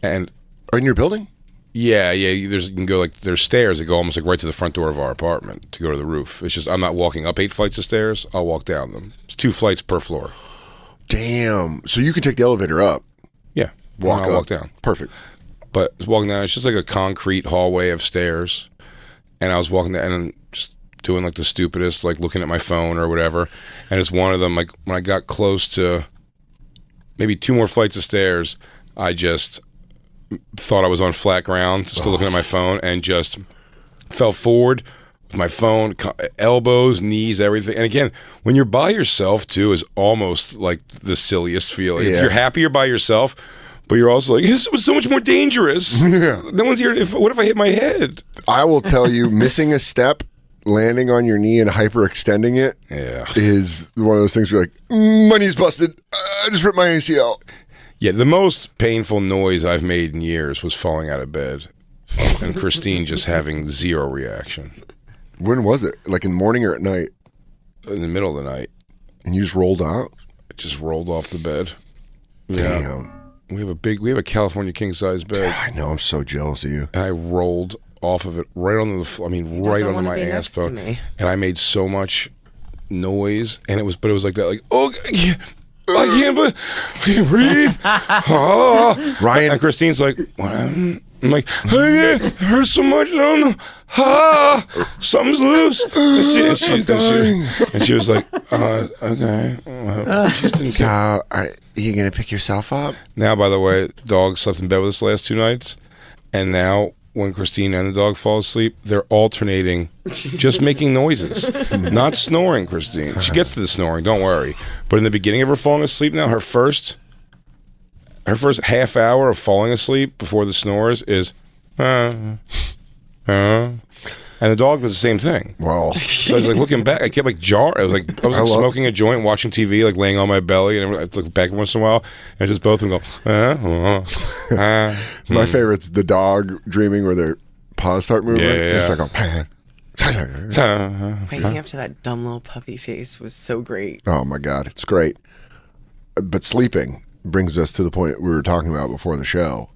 Speaker 2: and
Speaker 3: in your building?
Speaker 2: yeah. You can go like there's stairs that go almost like right to the front door of our apartment to go to the roof. It's just I'm not walking up 8 flights of stairs. I'll walk down them. It's 2 flights per floor.
Speaker 3: Damn. So you can take the elevator up,
Speaker 2: Yeah,
Speaker 3: walk
Speaker 2: walk down.
Speaker 3: Perfect.
Speaker 2: But walking down, it's just like a concrete hallway of stairs, and I was walking down and just doing like the stupidest, like looking at my phone or whatever, and it's one of them. Like when I got close to maybe 2 more flights of stairs, I just thought I was on flat ground, still looking at my phone, and just fell forward with my phone, elbows, knees, everything. And again, when you're by yourself too, is almost like the silliest feeling.
Speaker 3: Yeah.
Speaker 2: You're happy you're by yourself, but you're also like, this was so much more dangerous.
Speaker 3: Yeah.
Speaker 2: No one's here. What if I hit my head?
Speaker 3: I will tell you, missing a step, landing on your knee and hyperextending it is one of those things where you're like, my knee's busted. I just ripped my ACL.
Speaker 2: Yeah, the most painful noise I've made in years was falling out of bed and Christine just having zero reaction.
Speaker 3: When was it? Like in the morning or at night?
Speaker 2: In the middle of the night.
Speaker 3: And you just rolled out?
Speaker 2: I just rolled off the bed. Yeah.
Speaker 3: Damn.
Speaker 2: We have a California king size bed.
Speaker 3: I know, I'm so jealous of you.
Speaker 2: And I rolled off of it right onto the right
Speaker 4: doesn't
Speaker 2: onto
Speaker 4: wanna
Speaker 2: my
Speaker 4: be
Speaker 2: ass
Speaker 4: next to
Speaker 2: bone.
Speaker 4: me.
Speaker 2: And I made so much noise, and it was like that, like, oh, I can't breathe. Oh.
Speaker 3: Ryan.
Speaker 2: And Christine's like, what happened? I'm like, hey, it hurts so much, I don't know. Something's loose. And she was like, okay. She just didn't
Speaker 3: So,
Speaker 2: care.
Speaker 3: are you going to pick yourself up?
Speaker 2: Now, by the way, dog slept in bed with us the last 2 nights, and now when Christine and the dog fall asleep, they're alternating, just making noises, not snoring. Christine, she gets to the snoring, don't worry. But in the beginning of her falling asleep, now her first half hour of falling asleep before the snores is, and the dog does the same thing.
Speaker 3: Well,
Speaker 2: So I was like looking back, I kept like I was like smoking a joint, watching TV, like laying on my belly, and I look back once in a while, and just both of them go.
Speaker 3: my favorite's the dog dreaming where their paws start moving.
Speaker 2: Yeah.
Speaker 3: It's like
Speaker 4: Waking up to that dumb little puppy face was so great.
Speaker 3: oh my God, it's great. But sleeping brings us to the point we were talking about before the show.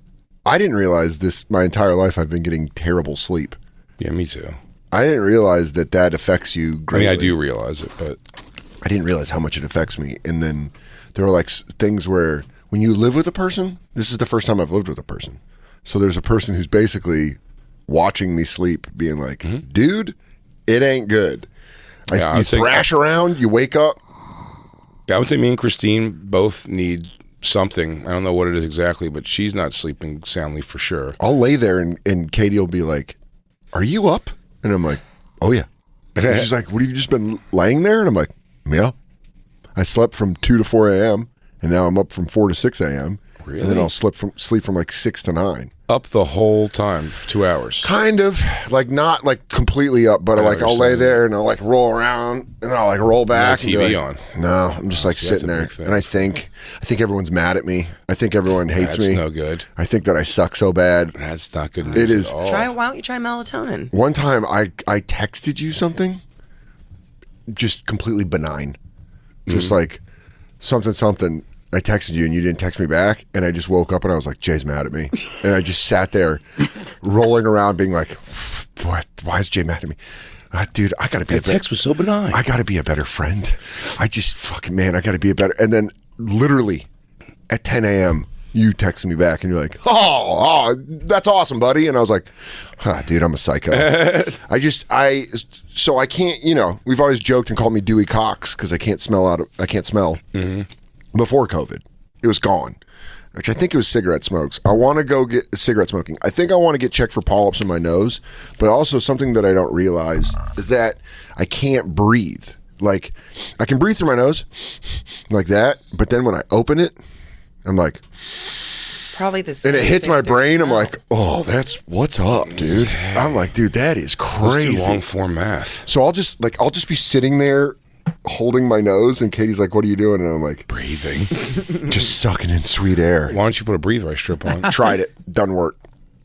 Speaker 3: I didn't realize this my entire life. I've been getting terrible sleep.
Speaker 2: Yeah, me too.
Speaker 3: I didn't realize that affects you
Speaker 2: I
Speaker 3: greatly.
Speaker 2: mean, I do realize it, but
Speaker 3: I didn't realize how much it affects me. And then there are like things where when you live with a person, this is the first time I've lived with a person. So there's a person who's basically watching me sleep, being like, dude, it ain't good.
Speaker 2: Yeah,
Speaker 3: You
Speaker 2: I'd say-
Speaker 3: thrash around, you wake up.
Speaker 2: yeah, I would say me and Christine both need something. I don't know what it is exactly, but she's not sleeping soundly for sure.
Speaker 3: I'll lay there and Katie will be like, are you up? And I'm like, oh yeah. And she's like, what have you just been laying there? And I'm like, yeah. I slept from 2 to 4 a.m. and now I'm up from 4 to 6 a.m.
Speaker 2: Really?
Speaker 3: And then I'll sleep from like 6 to 9.
Speaker 2: Up the whole time, 2 hours.
Speaker 3: Kind of, like not like completely up, but like I'll lay there and I'll like roll around and then I'll like roll back.
Speaker 2: No
Speaker 3: and be
Speaker 2: TV
Speaker 3: like,
Speaker 2: on.
Speaker 3: No, I'm just like
Speaker 2: see, that's
Speaker 3: sitting
Speaker 2: a
Speaker 3: there,
Speaker 2: big thing.
Speaker 3: and I think everyone's mad at me. I think everyone hates
Speaker 2: That's
Speaker 3: me.
Speaker 2: no good.
Speaker 3: I think that I suck so bad.
Speaker 2: That's not good news
Speaker 3: It is.
Speaker 2: at all.
Speaker 4: Why don't you try melatonin?
Speaker 3: One time I texted you something, just completely benign, just like something. I texted you and you didn't text me back, and I just woke up and I was like, Jay's mad at me, and I just sat there, rolling around, being like, what? Why is Jay mad at me? Dude, I gotta be
Speaker 2: That text was so benign.
Speaker 3: I gotta be a better friend. I gotta be a better. And then literally at 10 a.m. you texted me back and you're like, oh, that's awesome, buddy. And I was like, dude, I'm a psycho. So I can't, we've always joked and called me Dewey Cox because I can't smell. Before COVID, it was gone, which I think it was cigarette smokes. I want to go get cigarette smoking. I think I want to get checked for polyps in my nose, but also something that I don't realize is that I can't breathe. Like, I can breathe through my nose like that, but then when I open it, I'm like,
Speaker 4: It's probably the same
Speaker 3: and it hits
Speaker 4: thing
Speaker 3: my
Speaker 4: their
Speaker 3: brain. I'm
Speaker 4: smell.
Speaker 3: like, oh, that's what's up, dude. I'm like, dude, that is
Speaker 2: Let's do
Speaker 3: crazy.
Speaker 2: long form math.
Speaker 3: So I'll just be sitting there holding my nose, and Katie's like, what are you doing? And I'm like,
Speaker 2: Breathing.
Speaker 3: just sucking in sweet air.
Speaker 2: Why don't you put a breathe right strip on?
Speaker 3: Tried it, doesn't work.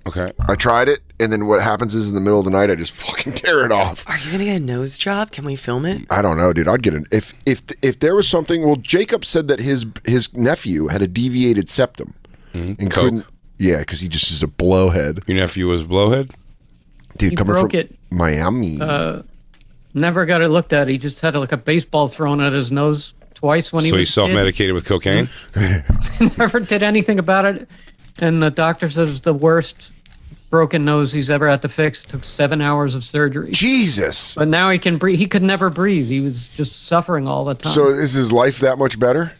Speaker 2: Okay.
Speaker 3: I tried it, and then what happens is in the middle of the night, I just fucking tear it off.
Speaker 4: Are you gonna get a nose job? Can we film it?
Speaker 3: I don't know, dude. I'd get an if there was something. Well, Jacob said that his nephew had a deviated septum and
Speaker 2: Coke.
Speaker 3: couldn't. Yeah, because he just is a blowhead,
Speaker 2: Your nephew was blowhead?
Speaker 3: dude.
Speaker 7: He
Speaker 3: Coming
Speaker 7: broke
Speaker 3: from
Speaker 7: it.
Speaker 3: Miami.
Speaker 7: Never got it looked at. He just had like a baseball thrown at his nose twice when he
Speaker 2: So
Speaker 7: was
Speaker 2: he's self-medicated with cocaine?
Speaker 7: Never did anything about it. And the doctor says it's the worst broken nose he's ever had to fix. It took 7 hours of surgery.
Speaker 3: Jesus.
Speaker 7: But now he can breathe. He could never breathe. He was just suffering all the time.
Speaker 3: So is his life that much better?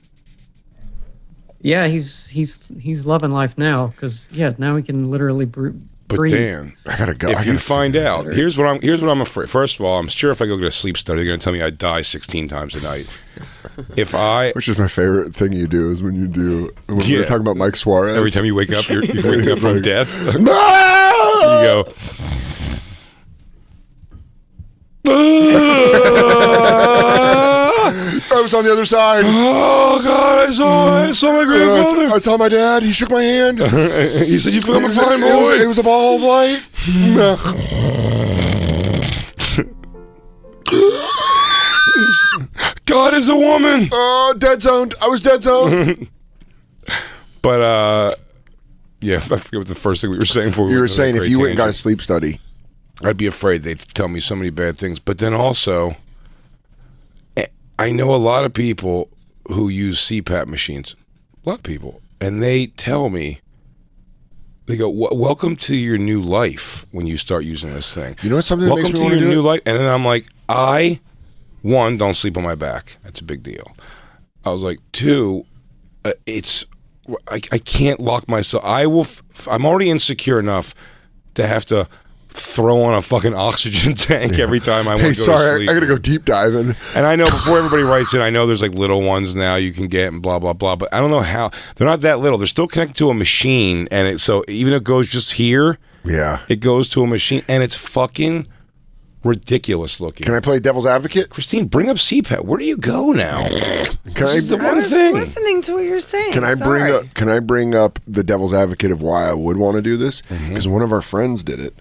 Speaker 7: yeah, he's loving life now because now he can literally breathe.
Speaker 2: But Dan,
Speaker 3: I gotta go.
Speaker 2: if you find out, here's what I'm afraid. First of all, I'm sure if I go get a sleep study, they're going to tell me I die 16 times a night.
Speaker 3: Which is my favorite thing you do is when we were talking about Mike Suarez.
Speaker 2: Every time you wake up, you're waking up from death.
Speaker 3: No! I was on the other side.
Speaker 2: Oh God! I saw my grandfather.
Speaker 3: I saw my dad. He shook my hand.
Speaker 2: He said, "You feel I'm a fine boy."
Speaker 3: It was a ball of light.
Speaker 2: God is a woman.
Speaker 3: Oh, dead zoned. I was dead zoned.
Speaker 2: But yeah, I forget what the first thing we were saying before.
Speaker 3: You were saying if you went and got a
Speaker 2: tangent.
Speaker 3: sleep study.
Speaker 2: I'd be afraid they'd tell me so many bad things. But then also, I know a lot of people who use CPAP machines. A lot of people. And they tell me, they go, welcome to your new life when you start using this thing.
Speaker 3: You know what? Something that
Speaker 2: Welcome
Speaker 3: makes me
Speaker 2: to
Speaker 3: want to
Speaker 2: your
Speaker 3: do
Speaker 2: new
Speaker 3: it?
Speaker 2: life. And then I'm like, one, don't sleep on my back. That's a big deal. I was like, two, I can't lock myself. I'm already insecure enough to have to throw on a fucking oxygen tank every time I want to go to
Speaker 3: sorry,
Speaker 2: sleep.
Speaker 3: I gotta go deep diving.
Speaker 2: And I know before everybody writes in, I know there's like little ones now you can get and blah blah blah. But I don't know how they're not that little. They're still connected to a machine, and so even if it goes just here,
Speaker 3: Yeah.
Speaker 2: it goes to a machine, and it's fucking ridiculous looking.
Speaker 3: Can I play devil's advocate?
Speaker 2: Christine, bring up CPAP. Where do you go now?
Speaker 3: Can I?
Speaker 2: The
Speaker 4: I
Speaker 2: one
Speaker 4: was
Speaker 2: thing.
Speaker 4: listening to what you're saying.
Speaker 3: Can I
Speaker 4: Sorry.
Speaker 3: bring up the devil's advocate of why I would want to do this? Because one of our friends did it,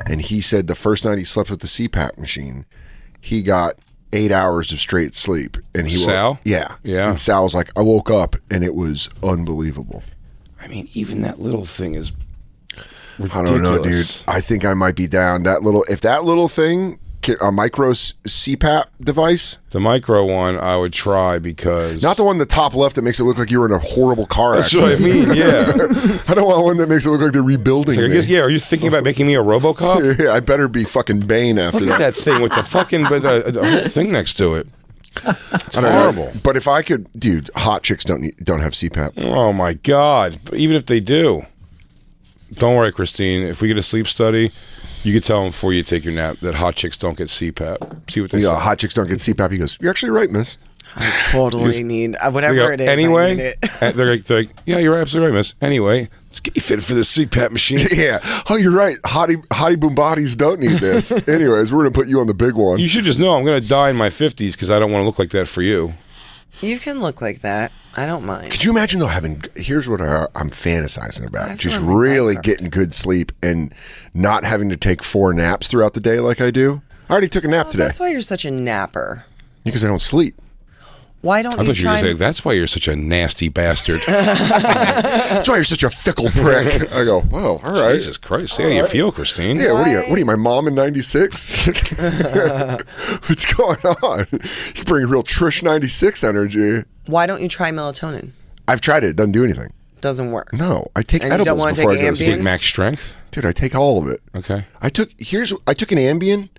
Speaker 3: and he said the first night he slept with the CPAP machine, he got 8 hours of straight sleep, and he
Speaker 2: Sal?
Speaker 3: yeah. And Sal was like, I woke up and it was unbelievable.
Speaker 2: I mean, even that little thing is ridiculous.
Speaker 3: I don't know, dude. I think I might be down. If that little thing, a micro CPAP device,
Speaker 2: The micro one I would try because
Speaker 3: not the one in the top left that makes it look like you were in a horrible car
Speaker 2: that's
Speaker 3: accident.
Speaker 2: what I mean. Yeah.
Speaker 3: I don't want one that makes it look like they're rebuilding
Speaker 2: I
Speaker 3: me.
Speaker 2: guess, yeah. Are you thinking about making me a RoboCop?
Speaker 3: Yeah, I better be fucking Bane after
Speaker 2: Look at that thing with the fucking the whole thing next to it. It's
Speaker 3: I don't know.
Speaker 2: horrible.
Speaker 3: But if I could, dude, hot chicks don't have CPAP.
Speaker 2: Oh my god! But even if they do, don't worry, Christine. If we get a sleep study, you could tell them before you take your nap that hot chicks don't get CPAP. See what they
Speaker 3: Yeah,
Speaker 2: say.
Speaker 3: hot chicks don't get CPAP. He goes, you're actually right, miss.
Speaker 4: I totally need
Speaker 2: They
Speaker 4: whatever
Speaker 2: go,
Speaker 4: it is.
Speaker 2: anyway,
Speaker 4: I need it.
Speaker 2: and they're like, yeah, you're absolutely right, miss. Anyway, let's get you fitted for the CPAP machine.
Speaker 3: Yeah. Oh, you're right. Hottie boom bodies don't need this. Anyways, we're gonna put you on the big one.
Speaker 2: You should just know I'm going to die in my 50s because I don't want to look like that for you.
Speaker 4: You can look like that. I don't mind.
Speaker 3: Could you imagine though here's what I'm fantasizing about.
Speaker 4: I've
Speaker 3: Just
Speaker 4: done my
Speaker 3: really
Speaker 4: back.
Speaker 3: getting good sleep and not having to take 4 naps throughout the day like I do. I already took a nap today
Speaker 4: That's why you're such a napper.
Speaker 3: because I don't sleep.
Speaker 4: Why don't
Speaker 2: I
Speaker 4: you
Speaker 2: thought you were
Speaker 4: try?
Speaker 2: going to say, that's why you're such a nasty bastard.
Speaker 3: That's why you're such a fickle prick. I go, well, all right.
Speaker 2: Jesus Christ. See how you feel, Christine.
Speaker 3: Yeah, what are you, my mom in 96? What's going on? You bring real Trish 96 energy.
Speaker 4: Why don't you try melatonin?
Speaker 3: I've tried it. It doesn't do anything.
Speaker 4: Doesn't work.
Speaker 3: No, I take
Speaker 4: And you don't
Speaker 3: edibles
Speaker 4: wanna
Speaker 3: before I
Speaker 4: take
Speaker 3: go to
Speaker 4: Ambien?
Speaker 3: sleep.
Speaker 2: Take max strength?
Speaker 3: Dude, I take all of it.
Speaker 2: Okay.
Speaker 3: I took an Ambien,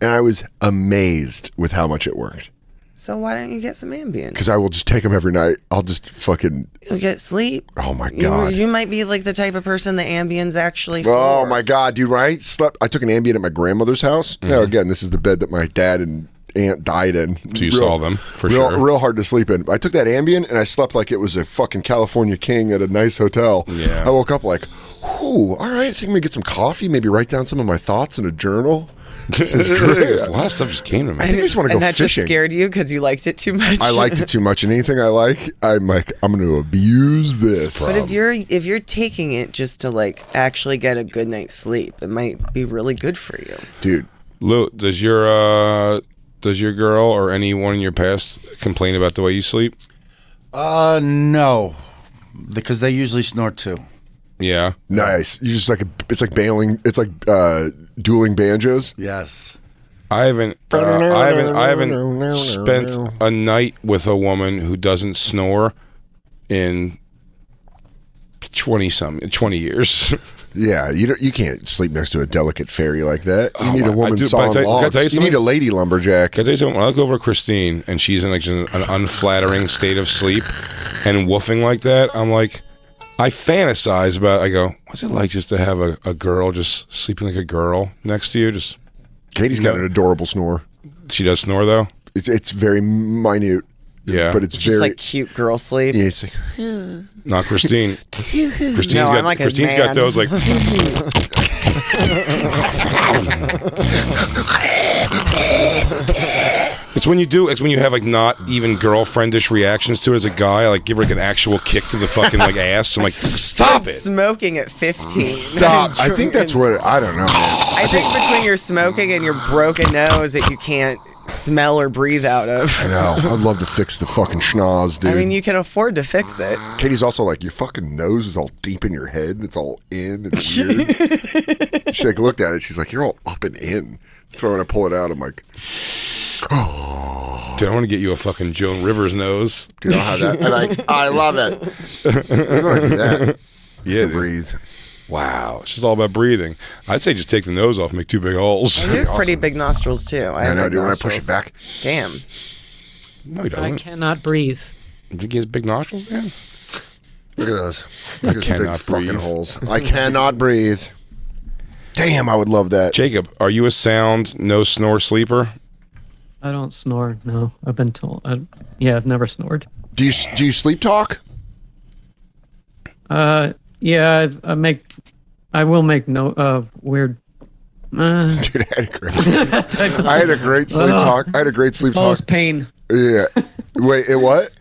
Speaker 3: and I was amazed with how much it worked.
Speaker 4: So why don't you get some Ambien?
Speaker 3: Because I will just take them every night. I'll just fucking.
Speaker 4: You'll get sleep.
Speaker 3: Oh my god.
Speaker 4: You might be like the type of person the Ambien's actually for.
Speaker 3: Oh my god, dude! When I slept, I took an Ambien at my grandmother's house. Now again, this is the bed that my dad and aunt died in.
Speaker 2: So you saw them, for sure.
Speaker 3: Real hard to sleep in. I took that Ambien and I slept like it was a fucking California king at a nice hotel.
Speaker 2: Yeah.
Speaker 3: I woke up like, whew, all right, I think I'm gonna get some coffee, maybe write down some of my thoughts in a journal. This is great.
Speaker 2: A lot of stuff just came to me.
Speaker 3: I think I just want to go
Speaker 4: and that
Speaker 3: fishing.
Speaker 4: just scared you because you liked it too much.
Speaker 3: I liked it too much, and anything I like, I'm like, I'm going to abuse this.
Speaker 4: But if you're taking it just to like actually get a good night's sleep, it might be really good for you.
Speaker 3: Dude,
Speaker 2: Lou, does your girl or anyone in your past complain about the way you sleep?
Speaker 6: No, because they usually snore too.
Speaker 2: Yeah.
Speaker 3: nice. You just like it's like dueling banjos.
Speaker 6: Yes.
Speaker 2: I haven't spent a night with a woman who doesn't snore in 20 years.
Speaker 3: Yeah, you can't sleep next to a delicate fairy like that. You
Speaker 2: Oh
Speaker 3: need
Speaker 2: my-
Speaker 3: a woman
Speaker 2: I do- but
Speaker 3: sawing
Speaker 2: I tell you- can I
Speaker 3: logs.
Speaker 2: tell you
Speaker 3: You
Speaker 2: something?
Speaker 3: need a lady lumberjack.
Speaker 2: Can I tell you something? When I look over at Christine and she's in like just an unflattering state of sleep and woofing like that, I'm like, I fantasize about. I go, what's it like just to have a girl just sleeping like a girl next to you? Just
Speaker 3: Katie's got an adorable snore.
Speaker 2: she does snore though.
Speaker 3: It's very minute.
Speaker 2: Yeah,
Speaker 3: but it's
Speaker 4: Just
Speaker 3: very
Speaker 4: like cute girl sleep.
Speaker 3: yeah, it's like,
Speaker 2: not Christine. Christine's
Speaker 4: No,
Speaker 2: got
Speaker 4: I'm like a
Speaker 2: Christine's
Speaker 4: man.
Speaker 2: got those like. It's when you have like not even girlfriendish reactions to it as a guy. Like give her like an actual kick to the fucking like ass. I'm like, stop it.
Speaker 4: Smoking at 15.
Speaker 3: stop. I think that's what I don't know.
Speaker 4: I think between your smoking and your broken nose that you can't smell or breathe out of.
Speaker 3: I know. I'd love to fix the fucking schnoz, dude.
Speaker 4: I mean, you can afford to fix it.
Speaker 3: Katie's also like, your fucking nose is all deep in your head. It's all in. It's weird. She like looked at it. She's like, you're all up and in. So when I pull it out, I'm like, oh.
Speaker 2: Dude, I want to get you a fucking Joan Rivers nose.
Speaker 3: Dude, I'll have that. I love it. You're going to do that.
Speaker 2: Yeah, dude.
Speaker 3: Breathe.
Speaker 2: Wow, it's just all about breathing. I'd say just take the nose off, make 2 big holes.
Speaker 4: You have pretty big nostrils too.
Speaker 3: I know,
Speaker 4: have big
Speaker 3: dude. When I push it
Speaker 4: nostrils.
Speaker 3: back.
Speaker 4: Damn.
Speaker 2: No, he
Speaker 7: I
Speaker 2: doesn't.
Speaker 7: cannot breathe.
Speaker 2: You think he has big nostrils, Dan?
Speaker 3: Look at those. Look at those big
Speaker 2: cannot
Speaker 3: fucking
Speaker 2: breathe.
Speaker 3: holes. I cannot breathe. Damn, I would love that.
Speaker 2: Jacob, are you a sound, no snore sleeper?
Speaker 7: I don't snore. No, I've been told. I've never snored.
Speaker 3: Do you sleep talk?
Speaker 7: Yeah, I will make no weird.
Speaker 3: Dude, I had a great sleep talk. I had a great sleep talk.
Speaker 7: Always pain.
Speaker 3: Yeah. Wait, what?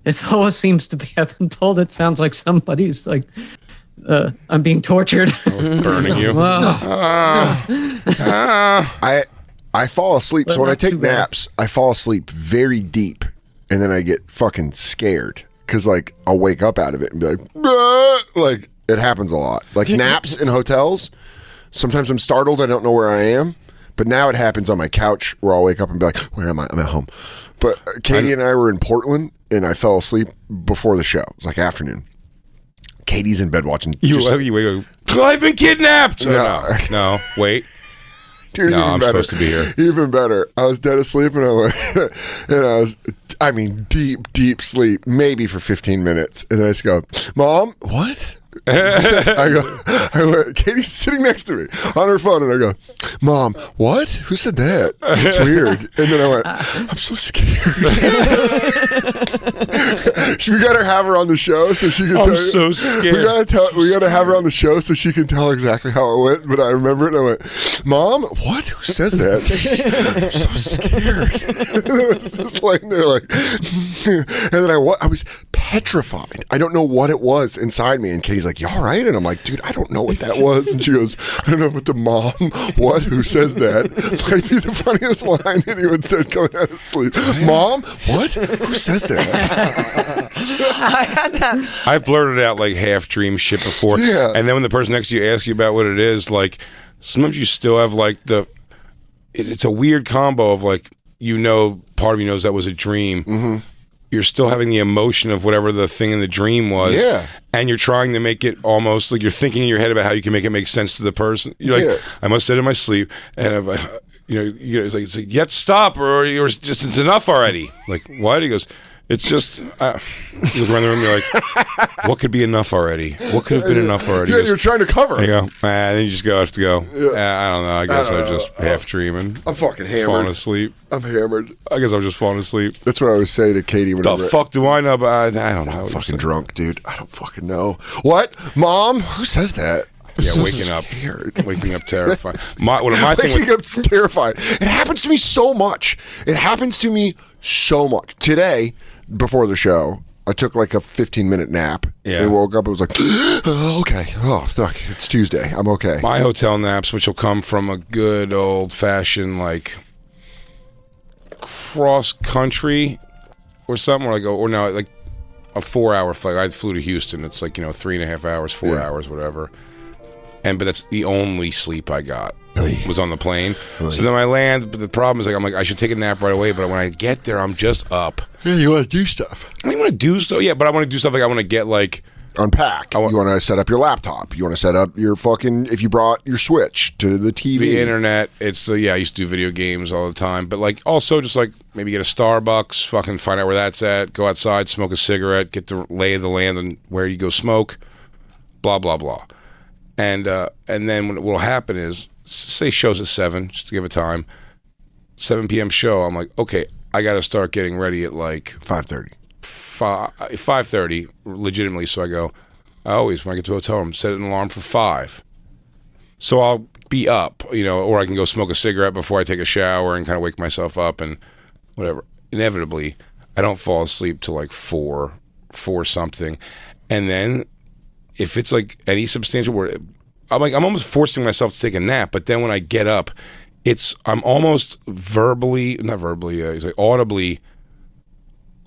Speaker 7: It always seems to be. I've been told it sounds like somebody's like. I'm being tortured.
Speaker 2: Burning you?
Speaker 3: I fall asleep.
Speaker 7: But
Speaker 3: So when I
Speaker 7: not too
Speaker 3: take
Speaker 7: bad.
Speaker 3: naps, I fall asleep very deep, and then I get fucking scared because like I'll wake up out of it and be like, "Ah!" Like it happens a lot. Like naps in hotels. Sometimes I'm startled. I don't know where I am. But now it happens on my couch where I'll wake up and be like, where am I? I'm at home. But Katie and I were in Portland, and I fell asleep before the show. It was like afternoon. Katie's in bed watching.
Speaker 2: You wake up, I've been kidnapped! No, wait.
Speaker 3: Dude,
Speaker 2: No,
Speaker 3: even
Speaker 2: I'm
Speaker 3: better.
Speaker 2: supposed to be here.
Speaker 3: Even better. I was dead asleep, and I went, I mean, deep sleep, maybe for 15 minutes. And then I just go, Mom, what? I went, Katie's sitting next to me on her phone, and I go, Mom, what? Who said that? It's weird. And then I went, I'm so scared. We gotta have her on the show so she can tell
Speaker 2: I'm
Speaker 3: you.
Speaker 2: so scared.
Speaker 3: We gotta have her on the show so she can tell exactly how it went. But I remember it, and I went, Mom, what? Who says that? I'm so scared. I was just laying there like, and then I was petrified. I don't know what it was inside me. And Katie's like, you all right? And I'm like, dude, I don't know what that was. And she goes, I don't know what the mom, what? Who says that? Might be the funniest line anyone said coming out of sleep. Mom, what? Who says that?
Speaker 4: I had that.
Speaker 2: I've blurted out like half dream shit before.
Speaker 3: Yeah.
Speaker 2: And then when the person next to you asks you about what it is, like sometimes you still have like it's a weird combo of like, part of you knows that was a dream. Mm-hmm. You're still having the emotion of whatever the thing in the dream was.
Speaker 3: Yeah.
Speaker 2: And you're trying to make it almost like you're thinking in your head about how you can make it make sense to the person. You're like,
Speaker 3: Yeah.
Speaker 2: I must sit in my sleep and it's like, yet stop or it's enough already. Like, what? He goes, it's just, you look around the room, you're like, what could be enough already? What could have been enough already?
Speaker 3: Yeah,
Speaker 2: He goes,
Speaker 3: you're trying to cover.
Speaker 2: you go, and then you just have to go. I don't know. I guess I was just half dreaming.
Speaker 3: I'm fucking hammered.
Speaker 2: Falling asleep.
Speaker 3: I'm hammered.
Speaker 2: I guess I was just falling asleep.
Speaker 3: That's what I always say to Katie
Speaker 2: The
Speaker 3: whenever.
Speaker 2: fuck do I know about? I don't know.
Speaker 3: I'm fucking drunk, dude. I don't fucking know. What? Mom? Who says that? I'm
Speaker 2: Yeah,
Speaker 3: so
Speaker 2: waking up,
Speaker 3: scared.
Speaker 2: waking up terrified. My thing
Speaker 3: Waking
Speaker 2: with,
Speaker 3: up terrified. It happens to me so much. It happens to me so much. Today, before the show, I took like a 15-minute nap.
Speaker 2: Yeah.
Speaker 3: And woke up. I was like, oh, okay. Oh, fuck. It's Tuesday. I'm okay.
Speaker 2: my hotel naps, which will come from a good old fashioned like cross country or something, where I go, or no, like a 4-hour flight. I flew to Houston. It's like 3.5 hours, 4 hours, whatever. But that's the only sleep I got was on the plane. So then I land, but the problem is I'm like, I should take a nap right away. But when I get there, I'm just up.
Speaker 3: Yeah, you want to do stuff.
Speaker 2: I want to do stuff. Yeah, but I want to do stuff like I want to get like.
Speaker 3: Unpack. You want to set up your laptop. You want to set up your fucking, if you brought your Switch to the TV.
Speaker 2: The internet. It's I used to do video games all the time, but like also just like maybe get a Starbucks, fucking find out where that's at, go outside, smoke a cigarette, get the lay of the land and where you go smoke, blah blah blah, and then what will happen is say show's at 7, just to give it time, 7 p.m. show. I'm like, okay, I got to start getting ready at like
Speaker 3: 5:30.
Speaker 2: 5:30 legitimately. So I go, I always when I get to a hotel room set an alarm for 5, so I'll be up, or I can go smoke a cigarette before I take a shower and kind of wake myself up and whatever. Inevitably I don't fall asleep till like 4 something, and then if it's like any substantial word, I'm almost forcing myself to take a nap, but then when I get up I'm almost not verbally, he's like audibly,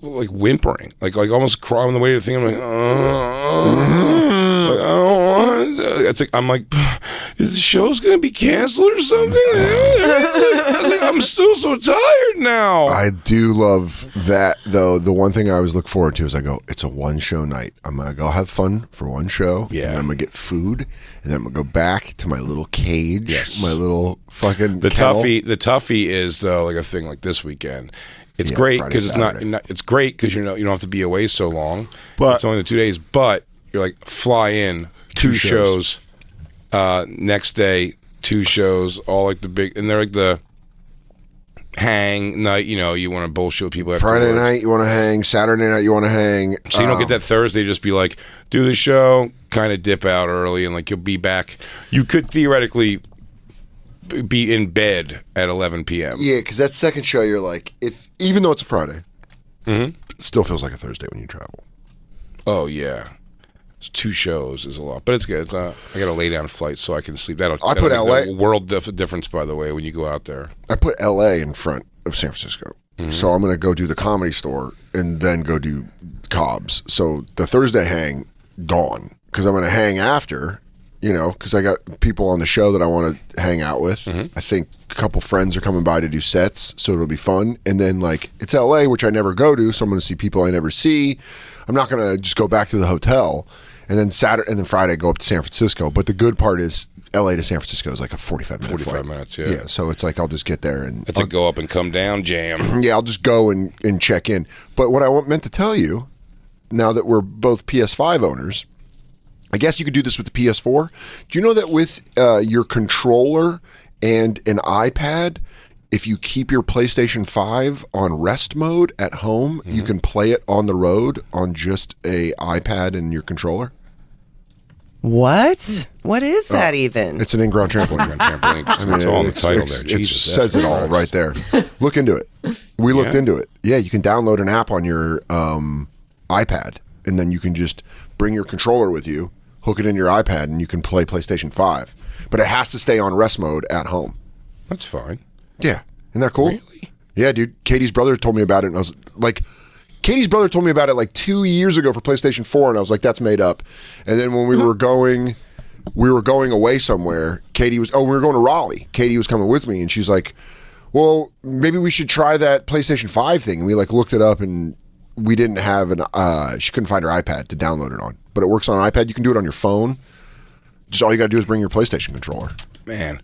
Speaker 2: like whimpering, like almost crying on the way to the thing. I'm like, like, I don't want. It's like I'm like, is the show's gonna be canceled or something? I'm still so tired now.
Speaker 3: I do love that though. The one thing I always look forward to is I go, it's a one show night. I'm gonna go have fun for one show.
Speaker 2: Yeah.
Speaker 3: And then I'm gonna get food, and then I'm gonna go back to my little cage,
Speaker 2: Yes.
Speaker 3: my little fucking
Speaker 2: The
Speaker 3: kennel.
Speaker 2: toughie is though like a thing like this weekend. It's
Speaker 3: Yeah,
Speaker 2: great
Speaker 3: Friday,
Speaker 2: because it's
Speaker 3: Saturday.
Speaker 2: not. It's great because you don't have to be away so long.
Speaker 3: But-
Speaker 2: it's only the 2 days. But you're like fly in two shows. Next day 2 shows. All like the big, and they're like the hang night. You want to bullshit with people.
Speaker 3: Friday
Speaker 2: afterwards.
Speaker 3: night you want to hang, Saturday night you want to hang.
Speaker 2: So you don't get that Thursday. Just be like, do the show, kind of dip out early, and like you'll be back. You could theoretically be in bed at 11 p.m.
Speaker 3: Yeah, because that second show you're like, even though it's a Friday,
Speaker 2: Mm-hmm.
Speaker 3: it still feels like a Thursday when you travel.
Speaker 2: Oh yeah, it's 2 shows is a lot, but it's good. It's, I got a lay down flight so I can sleep. That'll
Speaker 3: I put
Speaker 2: make
Speaker 3: LA
Speaker 2: the world difference, by the way, when you go out there.
Speaker 3: I put LA in front of San Francisco. So I'm going to go do the Comedy Store and then go do Cobb's. So the Thursday hang, gone. Because I'm going to hang after, because I got people on the show that I want to hang out with. I think a couple friends are coming by to do sets, so it'll be fun. And then, it's LA, which I never go to, so I'm going to see people I never see. I'm not going to just go back to the hotel. And then Friday, go up to San Francisco. But the good part is LA to San Francisco is like a 45-minute
Speaker 2: 45
Speaker 3: flight.
Speaker 2: minutes, yeah.
Speaker 3: Yeah, so it's like I'll just get there and
Speaker 2: It's a go up and come down jam.
Speaker 3: yeah, I'll just go and check in. But what I meant to tell you, now that we're both PS5 owners, I guess you could do this with the PS4. Do you know that with your controller and an iPad, if you keep your PlayStation 5 on rest mode at home, you can play it on the road on just a iPad and your controller?
Speaker 4: What? What is that even?
Speaker 3: It's an in-ground trampoline.
Speaker 2: Trampoline. It's all in the title there.
Speaker 3: It
Speaker 2: Jesus,
Speaker 3: says it all right there. Look into it. We looked
Speaker 2: Yeah?
Speaker 3: into it. Yeah, you can download an app on your iPad, and then you can just bring your controller with you, hook it in your iPad, and you can play PlayStation 5. But it has to stay on rest mode at home.
Speaker 2: That's fine.
Speaker 3: Yeah. Isn't that cool?
Speaker 2: Really?
Speaker 3: Yeah, dude. Katie's brother told me about it, and I was like... Katie's brother told me about it like 2 years ago for PlayStation 4, and I was like, that's made up. And then when we were going away somewhere, we were going to Raleigh. Katie was coming with me, and she's like, well, maybe we should try that PlayStation 5 thing. And we looked it up, and we didn't have she couldn't find her iPad to download it on. But it works on iPad. You can do it on your phone. Just all you got to do is bring your PlayStation controller.
Speaker 2: Man,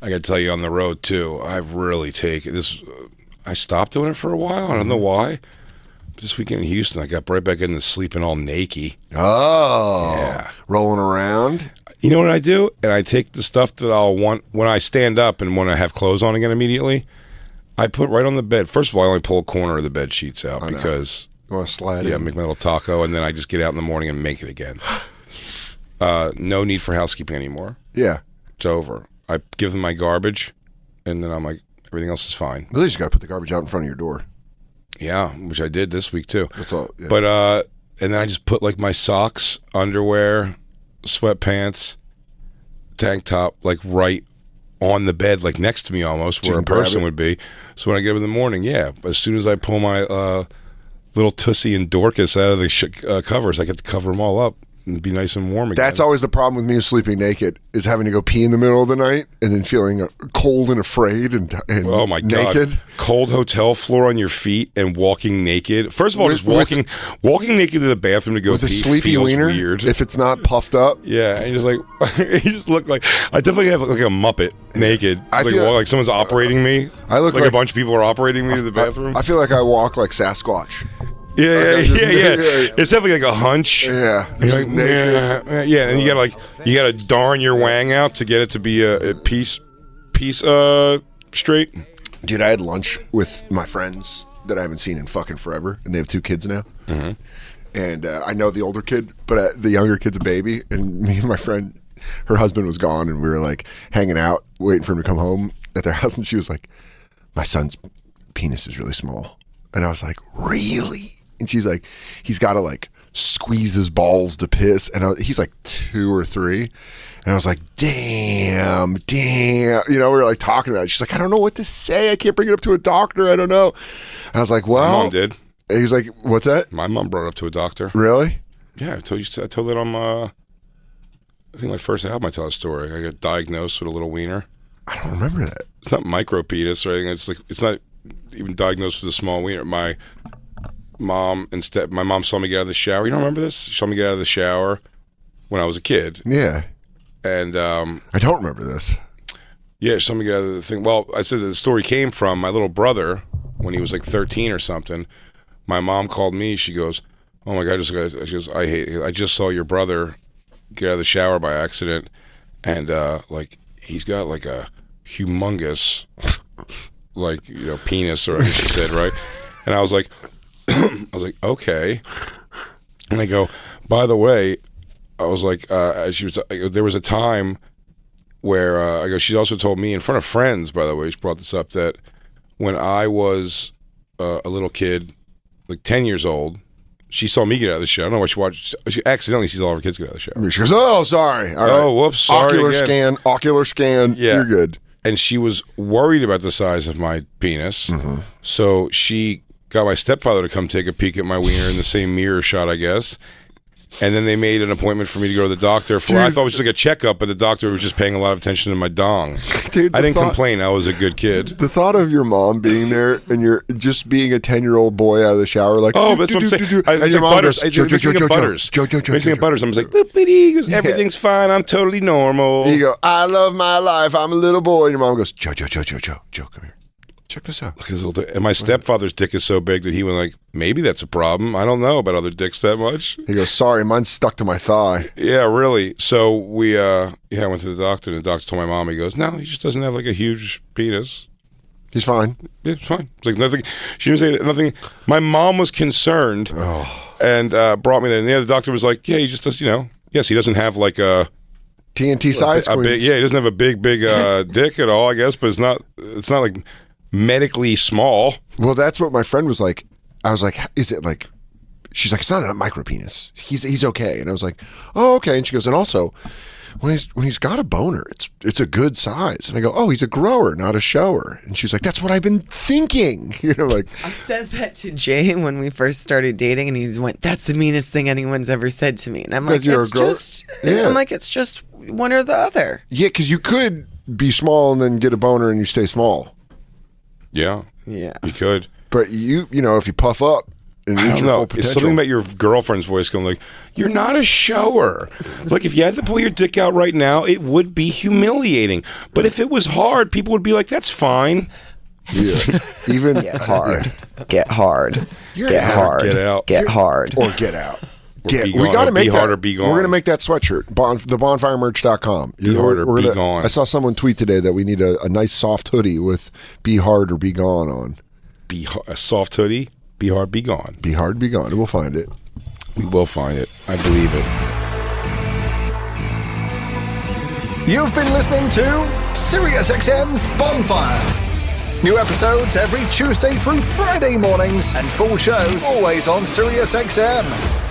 Speaker 2: I got to tell you, on the road too, I've really taken this. I stopped doing it for a while. I don't know why. This weekend in Houston, I got right back into sleeping all naked.
Speaker 3: Oh.
Speaker 2: Yeah.
Speaker 3: Rolling around.
Speaker 2: You know what I do? And I take the stuff that I'll want when I stand up and when I have clothes on again immediately. I put right on the bed. First of all, I only pull a corner of the bed sheets out because
Speaker 3: You want to slide
Speaker 2: yeah,
Speaker 3: in?
Speaker 2: make my little taco, and then I just get out in the morning and make it again. No need for housekeeping anymore.
Speaker 3: Yeah.
Speaker 2: It's over. I give them my garbage, and then I'm like, everything else is fine.
Speaker 3: Really just got to put the garbage out in front of your door.
Speaker 2: Yeah, which I did this week too.
Speaker 3: That's all. Yeah.
Speaker 2: But and then I just put my socks, underwear, sweatpants, tank top, right on the bed, next to me almost,
Speaker 3: So you
Speaker 2: where a
Speaker 3: can grab
Speaker 2: person
Speaker 3: it?
Speaker 2: would be. So when I get up in the morning, yeah, as soon as I pull my little Tussie and Dorcas out of the covers, I get to cover them all up and be nice and warm again.
Speaker 3: That's always the problem with me sleeping naked, is having to go pee in the middle of the night and then feeling cold and afraid and
Speaker 2: Oh my god!
Speaker 3: naked.
Speaker 2: Cold hotel floor on your feet and walking naked. First of all, just walking naked to the bathroom to go
Speaker 3: With
Speaker 2: pee
Speaker 3: a sleepy
Speaker 2: feels
Speaker 3: wiener,
Speaker 2: weird.
Speaker 3: if it's not puffed up.
Speaker 2: Yeah, and you just you just look like I definitely have like a Muppet naked.
Speaker 3: I
Speaker 2: Like,
Speaker 3: feel-
Speaker 2: like someone's operating me.
Speaker 3: I look
Speaker 2: like
Speaker 3: like-
Speaker 2: a bunch of people are operating me to the bathroom.
Speaker 3: I feel like I walk like Sasquatch.
Speaker 2: yeah,
Speaker 3: I just-
Speaker 2: yeah.
Speaker 3: yeah.
Speaker 2: It's definitely like a hunch.
Speaker 3: Yeah,
Speaker 2: You're
Speaker 3: just
Speaker 2: like,
Speaker 3: naked.
Speaker 2: yeah, and you gotta darn your wang out to get it to be a piece straight.
Speaker 3: Dude, I had lunch with my friends that I haven't seen in fucking forever, and they have 2 kids now.
Speaker 2: Mm-hmm.
Speaker 3: And I know the older kid, but the younger kid's a baby. And me and my friend, her husband was gone, and we were hanging out, waiting for him to come home at their house. And she was like, "My son's penis is really small." And I was like, "Really?" And she's like, "He's got to squeeze his balls to piss. And he's like 2 or 3. And I was like, damn. You know, we were like talking about it. She's like, I don't know what to say. I can't bring it up to a doctor. I don't know. And I was like, well.
Speaker 2: My mom did.
Speaker 3: He was like, what's that?
Speaker 2: My mom brought it up to a doctor.
Speaker 3: Really?
Speaker 2: Yeah, I told that on I think my first album I tell a story. I got diagnosed with a little wiener.
Speaker 3: I don't remember that.
Speaker 2: It's not micro penis or anything. It's not even diagnosed with a small wiener. My mom saw me get out of the shower. You don't remember this? She saw me get out of the shower when I was a kid.
Speaker 3: Yeah.
Speaker 2: And
Speaker 3: I don't remember this.
Speaker 2: Yeah, she saw me get out of the thing. Well, I said the story came from my little brother when he was like 13 or something. My mom called me. She goes, "Oh my God!" She goes, I just saw your brother get out of the shower by accident, and like he's got like a humongous, like penis, or whatever she said, right? And I was like, okay. And I go, by the way, I was like, there was a time where I go. She also told me in front of friends, by the way, she brought this up, that when I was a little kid, like 10 years old, she saw me get out of the shower. I don't know why she watched. She accidentally sees all her kids get out of the shower.
Speaker 3: She goes, "Oh, sorry. All right.
Speaker 2: Whoops. Sorry
Speaker 3: Ocular scan.
Speaker 2: Yeah.
Speaker 3: You're good."
Speaker 2: And she was worried about the size of my penis, so she got my stepfather to come take a peek at my wiener in the same mirror shot, I guess. And then they made an appointment for me to go to the doctor for, I thought it was just like a checkup, but the doctor was just paying a lot of attention to my dong.
Speaker 3: Dude,
Speaker 2: I didn't complain. I was a good kid.
Speaker 3: The thought of your mom being there and you're just being a 10-year-old boy out of the shower, like,
Speaker 2: oh, that's what I'm saying.
Speaker 3: And your mom goes,
Speaker 2: Joe, Butters. Butters. I'm like, boopity. He goes, everything's fine. I'm totally normal.
Speaker 3: You go, I love my life. I'm a little boy. And your mom goes, Joe, come here. Check this out.
Speaker 2: Look at his little dick. And my stepfather's dick is so big that he went like, maybe that's a problem. I don't know about other dicks that much.
Speaker 3: He goes, sorry, mine's stuck to my thigh.
Speaker 2: Yeah, really. So we, I went to the doctor, and the doctor told my mom, he goes, no, he just doesn't have like a huge penis.
Speaker 3: He's fine.
Speaker 2: Yeah, it's fine. It's like nothing. She didn't say nothing. My mom was concerned and brought me there. And the other doctor was like, yeah, he just does, yes, he doesn't have like a
Speaker 3: TNT size
Speaker 2: big, he doesn't have a big dick at all, I guess, but it's not like medically small.
Speaker 3: Well, that's what my friend was like. I was like, is it like, she's like, it's not a micro penis. He's okay. And I was like, oh, okay. And she goes, and also when he's got a boner, it's a good size. And I go, oh, he's a grower, not a shower. And she's like, that's what I've been thinking. Like
Speaker 4: I said that to Jay when we first started dating, and he went, that's the meanest thing anyone's ever said to me. And I'm like, it's just one or the other.
Speaker 3: Yeah, because you could be small and then get a boner and you stay small.
Speaker 2: Yeah, you could.
Speaker 3: But if you puff up and reach your full potential.
Speaker 2: It's something about your girlfriend's voice going like, you're not a shower. Like, if you had to pull your dick out right now, it would be humiliating. But if it was hard, people would be like, that's fine.
Speaker 3: Yeah. Even
Speaker 4: get hard. Get hard. Get hard.
Speaker 2: Get out.
Speaker 4: Get hard.
Speaker 3: Or get out.
Speaker 2: We got to
Speaker 3: make
Speaker 2: hard
Speaker 3: that.
Speaker 2: Or be gone.
Speaker 3: We're going to make that sweatshirt. The bonfiremerch.com.
Speaker 2: Be hard or be gone.
Speaker 3: I saw someone tweet today that we need a nice soft hoodie with be hard or be gone on.
Speaker 2: A soft hoodie, be hard, be gone.
Speaker 3: Be hard, be gone. We'll find it.
Speaker 2: We will find it. I believe it.
Speaker 8: You've been listening to SiriusXM's Bonfire. New episodes every Tuesday through Friday mornings, and full shows always on SiriusXM.